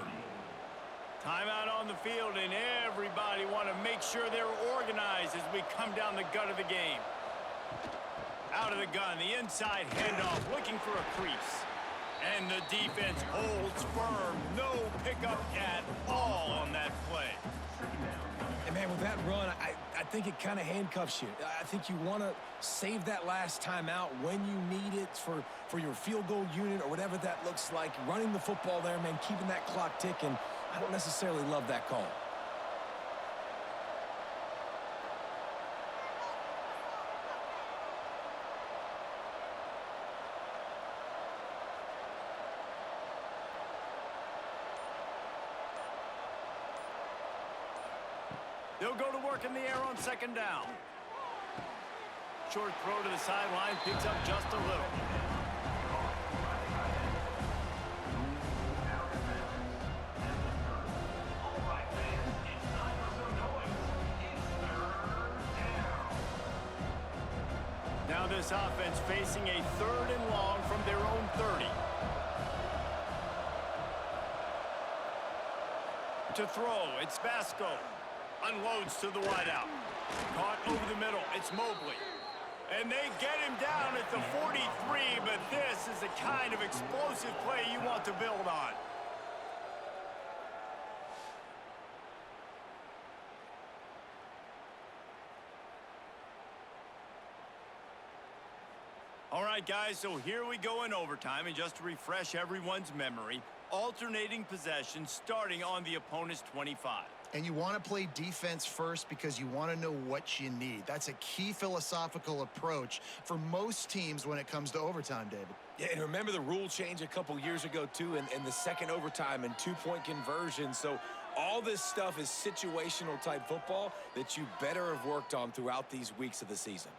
Timeout on the field, and everybody want to make sure they're organized as we come down the gut of the game. Out of the gun, the inside handoff, looking for a crease. And the defense holds firm. No pickup at all on that play. And, man, with that run, I think it kind of handcuffs you. I think you want to save that last timeout when you need it for your field goal unit or whatever that looks like. Running the football there, man, keeping that clock ticking. I don't necessarily love that call. They'll go to work in the air on second down. Short throw to the sideline, picks up just a little. Now this offense facing a 3rd and long from their own 30. To throw, it's Vasco. Unloads to the wideout. Caught over the middle, it's Mobley. And they get him down at the 43, but this is the kind of explosive play you want to build on. All right, guys, so here we go in overtime, and just to refresh everyone's memory, alternating possession starting on the opponent's 25. And you want to play defense first because you want to know what you need. That's a key philosophical approach for most teams when it comes to overtime, David. Yeah, and remember the rule change a couple years ago, too, and the second overtime and two-point conversion. So all this stuff is situational type football that you better have worked on throughout these weeks of the season.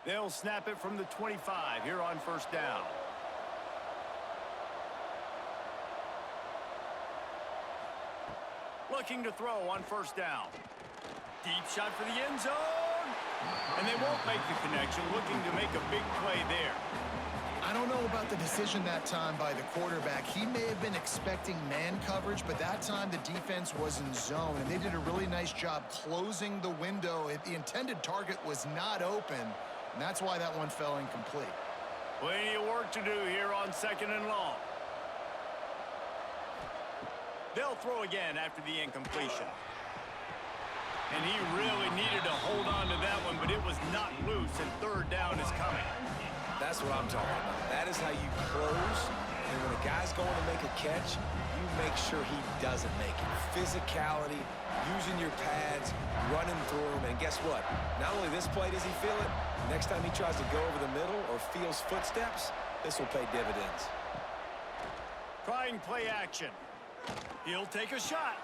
They'll snap it from the 25 here on first down. Looking to throw on first down. Deep shot for the end zone. And they won't make the connection, looking to make a big play there. I don't know about the decision that time by the quarterback. He may have been expecting man coverage, but that time the defense was in zone, and they did a really nice job closing the window. The intended target was not open, and that's why that one fell incomplete. Plenty of work to do here on second and long. They'll throw again after the incompletion. And he really needed to hold on to that one, but it was not loose, and third down is That's what I'm talking about. That is how you close. And when a guy's going to make a catch, you make sure he doesn't make it. Physicality, using your pads, running through them. And guess what? Not only this play does he feel it, next time he tries to go over the middle or feels footsteps, this will pay dividends. Trying play action. He'll take a shot.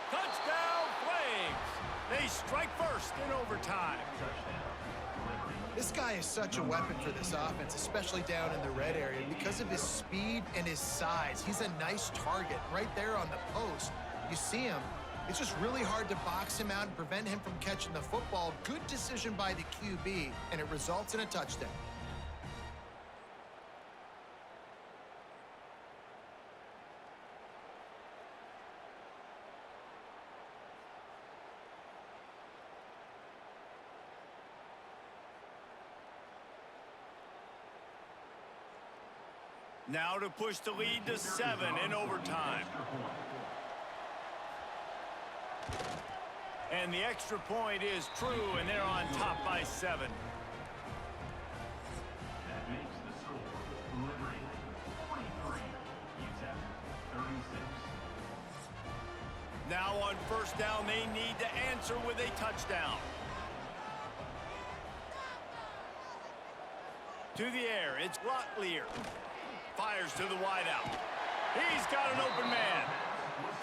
Touchdown, Flames. They strike first in overtime. This guy is such a weapon for this offense, especially down in the red area. Because of his speed and his size, he's a nice target right there on the post. You see him. It's just really hard to box him out and prevent him from catching the football. Good decision by the QB, and it results in a touchdown. Now to push the lead to 7 in overtime. And the extra point is true, and they're on top by 7. That makes the score Liberty 43, UTEP 36. Now on first down, they need to answer with a touchdown. To the air, it's Locklear. Fires to the wideout. He's got an open man.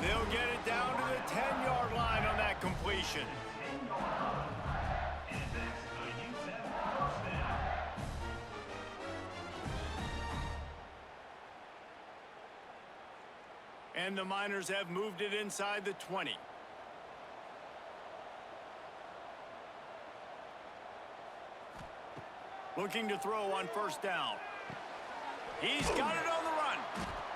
They'll get it down to the 10-yard line on that completion. And that's a UTEP first down. And the Miners have moved it inside the 20. Looking to throw on first down. He's got it on the run.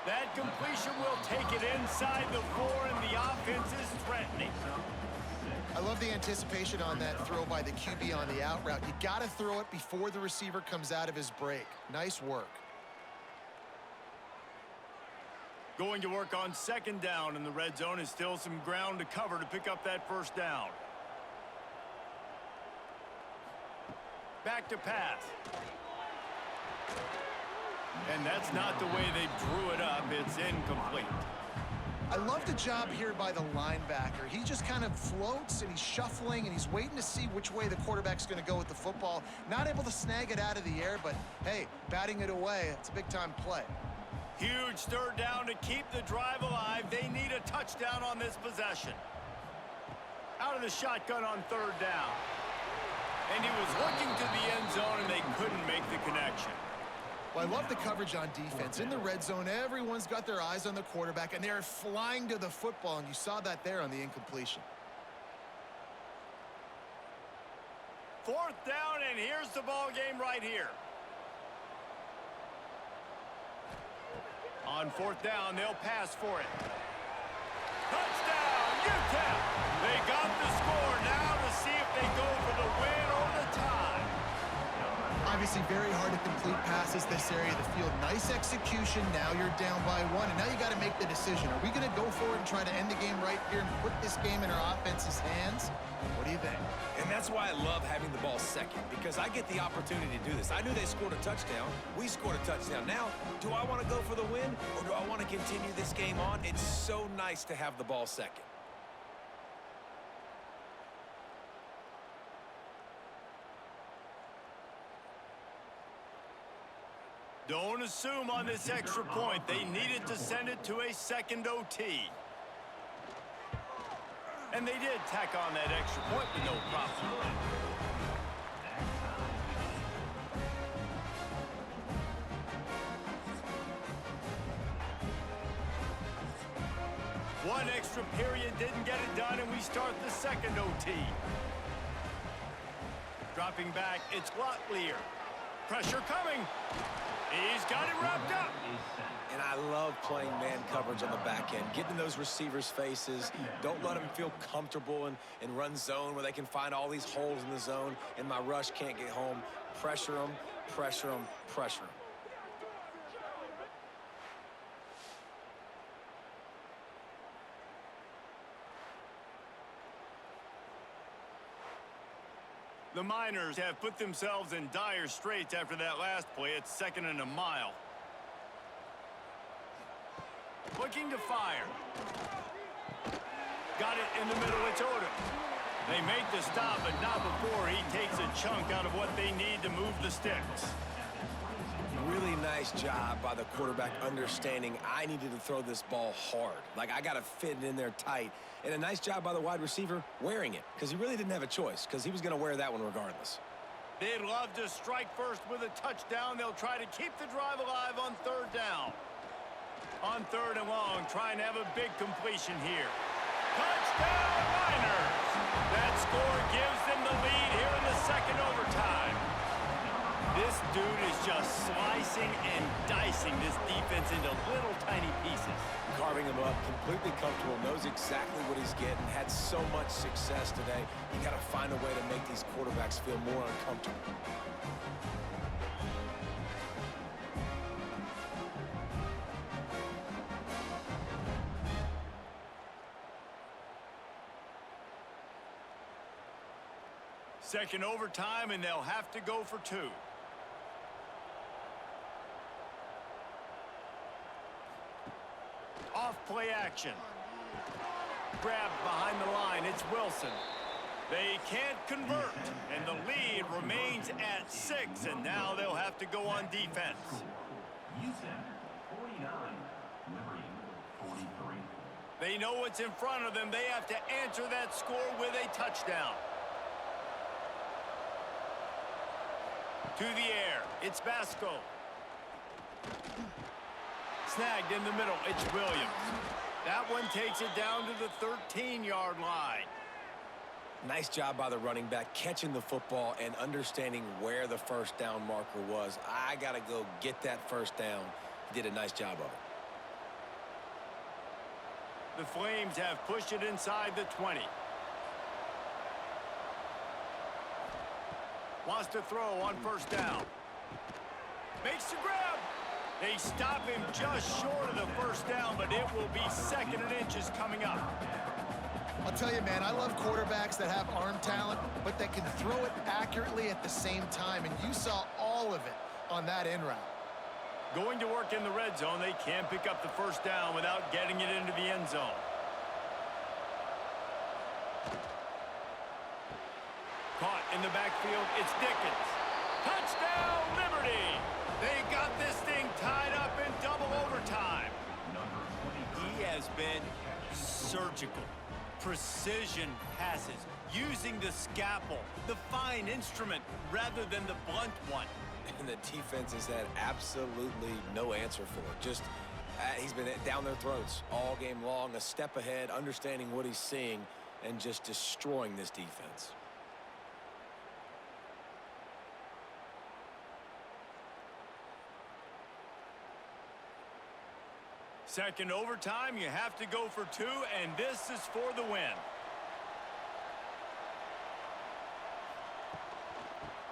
That completion will take it inside the 4, and the offense is threatening. I love the anticipation on that throw by the QB on the out route. You got to throw it before the receiver comes out of his break. Nice work. Going to work on second down, and the red zone is still some ground to cover to pick up that first down. Back to pass. And that's not the way they drew it up. It's incomplete. I love the job here by the linebacker. He just kind of floats, and he's shuffling, and he's waiting to see which way the quarterback's going to go with the football. Not able to snag it out of the air, but, hey, batting it away, it's a big-time play. Huge third down to keep the drive alive. They need a touchdown on this possession. Out of the shotgun on third down. And he was looking to the end zone, and they couldn't make the connection. Well, I love the coverage on defense. In the red zone, everyone's got their eyes on the quarterback, and they're flying to the football, and you saw that there on the incompletion. Fourth down, and here's the ball game right here. On fourth down, they'll pass for it. Touchdown, UTEP! They got the score now to see if they go for the win or the tie. Obviously, very hard to complete passes this area of the field. Nice execution. Now you're down by 1, and now you got to make the decision. Are we going to go for it and try to end the game right here and put this game in our offense's hands? What do you think? And that's why I love having the ball second, because I get the opportunity to do this. I knew they scored a touchdown. We scored a touchdown. Now, do I want to go for the win, or do I want to continue this game on? It's so nice to have the ball second. Don't assume on this extra point. They needed to send it to a second OT. And they did tack on that extra point with no problem. One extra period didn't get it done, and we start the second OT. Dropping back, it's Locklear. Pressure coming. He's got it wrapped up. And I love playing man coverage on the back end, getting in those receivers' faces. Don't let them feel comfortable in run zone where they can find all these holes in the zone and my rush can't get home. Pressure them, pressure them, pressure them. The Miners have put themselves in dire straits after that last play. It's 2nd and a mile. Looking to fire. Got it in the middle. It's Odom. They make the stop, but not before he takes a chunk out of what they need to move the sticks. Really nice job by the quarterback understanding I needed to throw this ball hard. Like, I got to fit it in there tight. And a nice job by the wide receiver wearing it, because he really didn't have a choice, because he was going to wear that one regardless. They'd love to strike first with a touchdown. They'll try to keep the drive alive on 3rd down. On 3rd and long, trying to have a big completion here. Touchdown, Miners! That score gives them the lead here in the 2nd overtime. This dude is just slicing and dicing this defense into little tiny pieces. Carving him up, completely comfortable, knows exactly what he's getting, had so much success today. You got to find a way to make these quarterbacks feel more uncomfortable. Second overtime, and they'll have to go for 2. Off play action. Grabbed behind the line. It's Wilson. They can't convert, and the lead remains at 6, and now they'll have to go on defense. UTEP 49, Liberty 43. They know what's in front of them. They have to answer that score with a touchdown. To the air. It's Vasco. Snagged in the middle. It's Williams. That one takes it down to the 13-yard line. Nice job by the running back, catching the football and understanding where the 1st down marker was. I got to go get that 1st down. He did a nice job of it. The Flames have pushed it inside the 20. Wants to throw on 1st down. Makes the grab. They stop him just short of the 1st down, but it will be 2nd and inches coming up. I'll tell you, man, I love quarterbacks that have arm talent, but that can throw it accurately at the same time, and you saw all of it on that in route. Going to work in the red zone, they can't pick up the 1st down without getting it into the end zone. Caught in the backfield, it's Dickens. Touchdown, Liberty! They got this thing tied up in double overtime. He has been surgical. Precision passes, using the scalpel, the fine instrument, rather than the blunt one. And the defense has had absolutely no answer for it. Just, he's been down their throats all game long, a step ahead, understanding what he's seeing, and just destroying this defense. Second overtime, you have to go for 2, and this is for the win.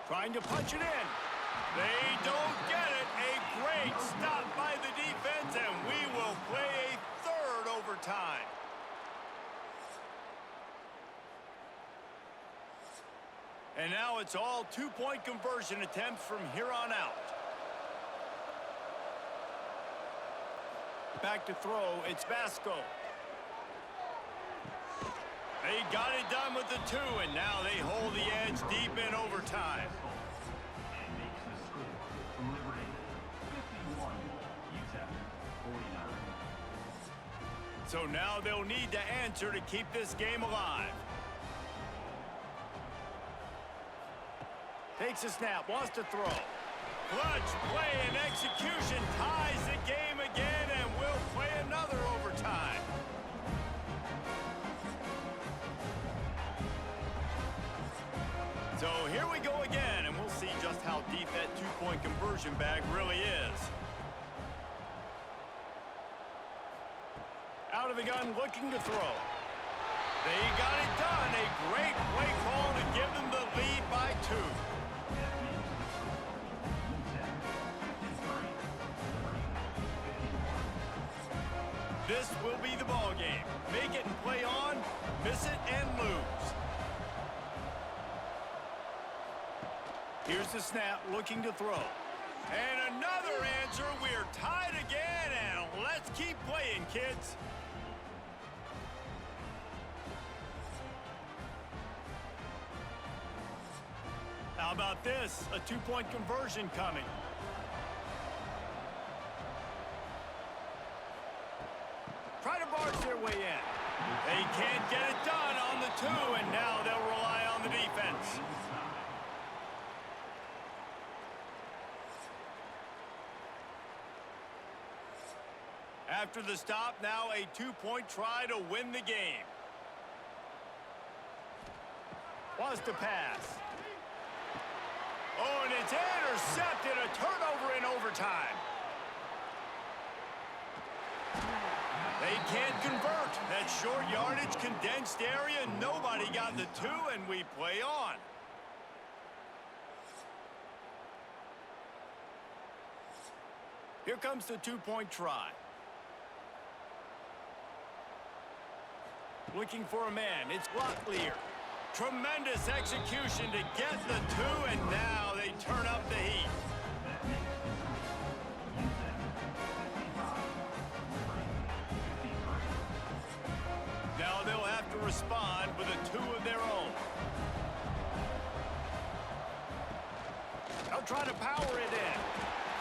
Trying to punch it in. They don't get it. A great stop by the defense, and we will play a 3rd overtime. And now it's all 2-point conversion attempts from here on out. Back to throw, it's Vasco. They got it done with the 2, and now they hold the edge deep in overtime. And makes the score. Liberty 51, UTEP 49. So now they'll need to answer to keep this game alive. Takes a snap, wants to throw. Clutch play and execution ties the game again, and we'll play another overtime. So here we go again, and we'll see just how deep that 2-point conversion bag really is. Out of the gun, looking to throw. They got it done. A great play call to give them the lead by 2. This will be the ball game. Make it and play on, miss it and lose. Here's the snap, looking to throw. And another answer. We're tied again, and let's keep playing, kids. How about this? A two-point conversion coming. Try to barge their way in. They can't get it done on the two, and now they'll rely on the defense. After the stop, now a two-point try to win the game. Wants to pass. Oh, and it's intercepted. A turnover in overtime. They can't convert. That short yardage, condensed area. Nobody got the two, and we play on. Here comes the two-point try. Looking for a man. It's Locklear. Tremendous execution to get the two, and now they turn up the heat. Now they'll have to respond with a two of their own. They'll try to power it in.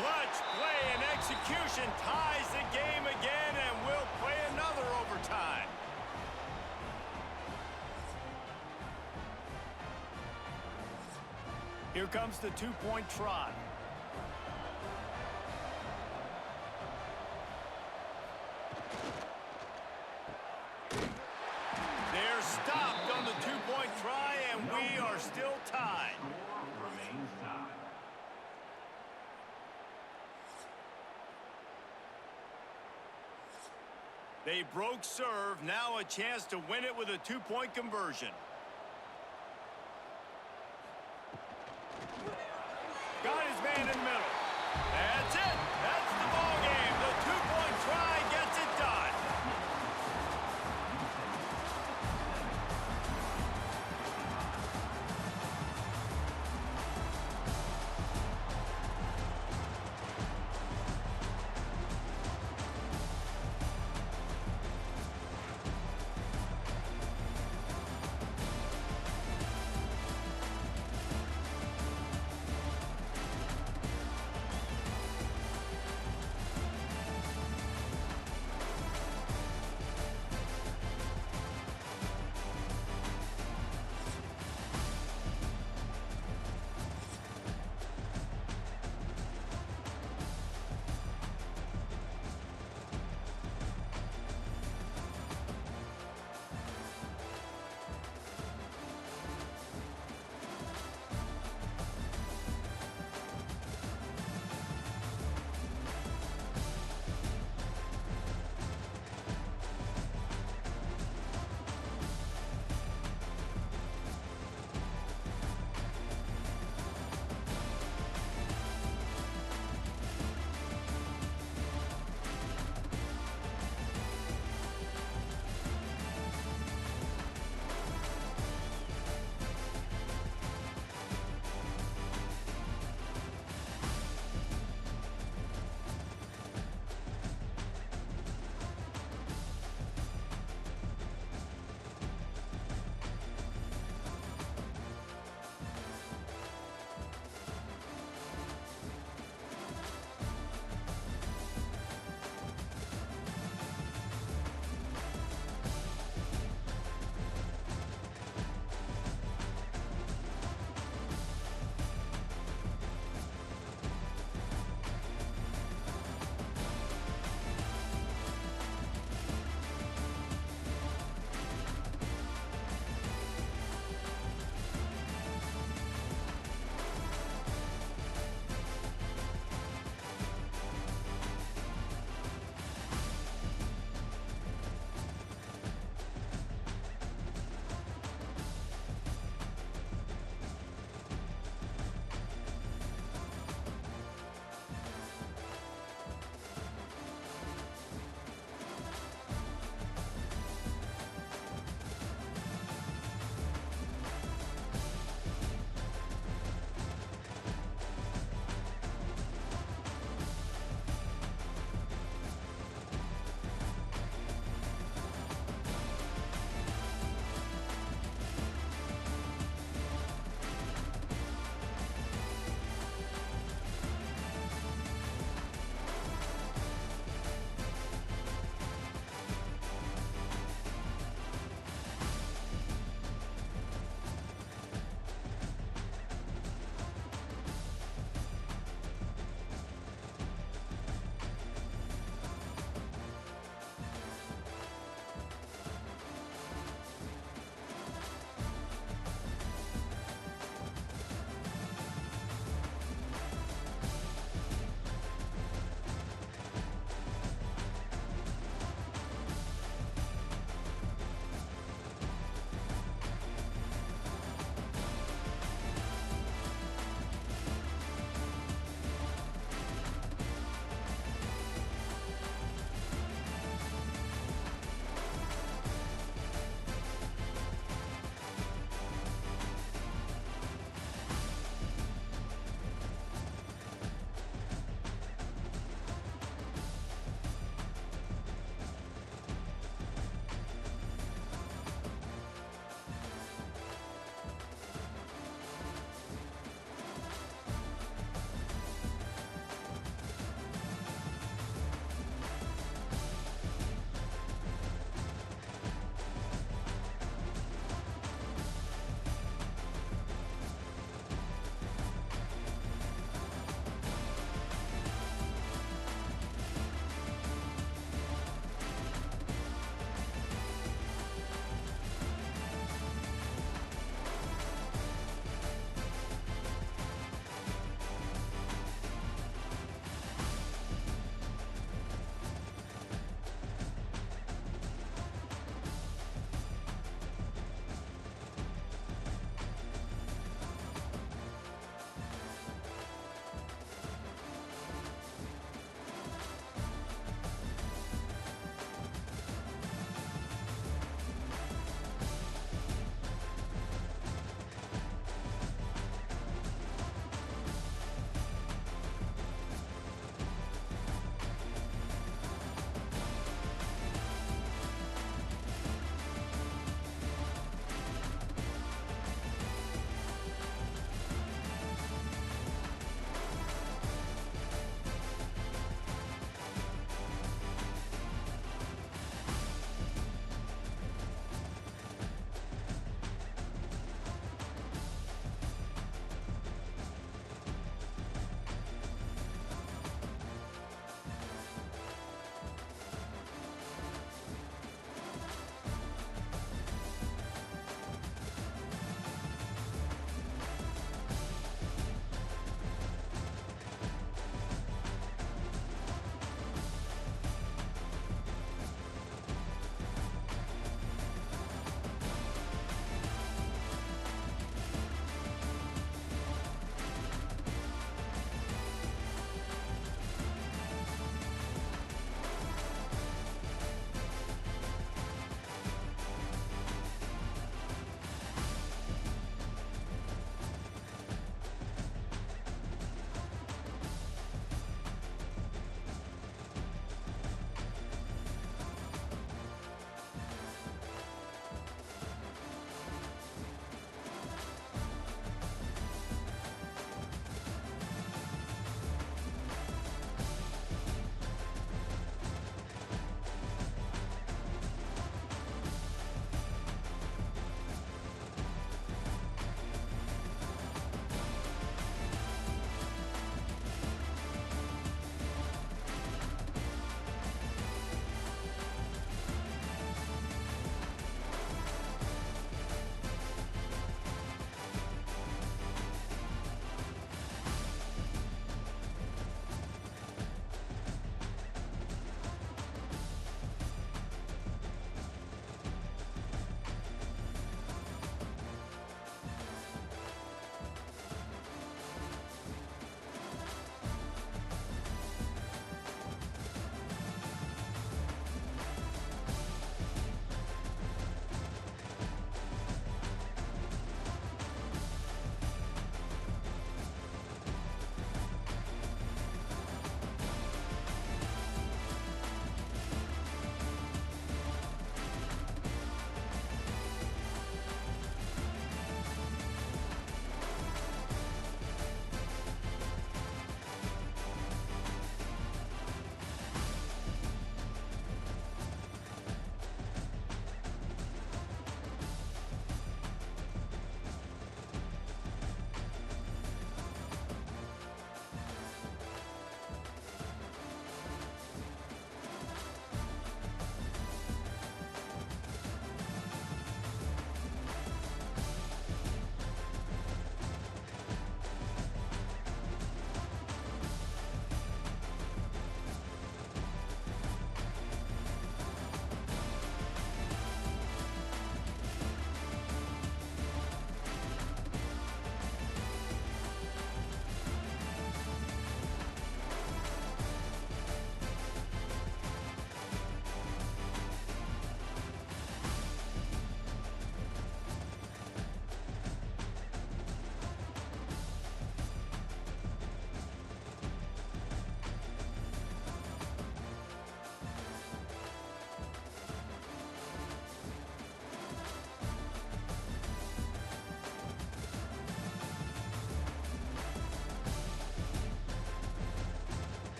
Clutch play and execution ties the game again, and we'll play another overtime. Here comes the two-point try. They're stopped on the two-point try, and we are still tied. Remains tied. They broke serve, now a chance to win it with a two-point conversion.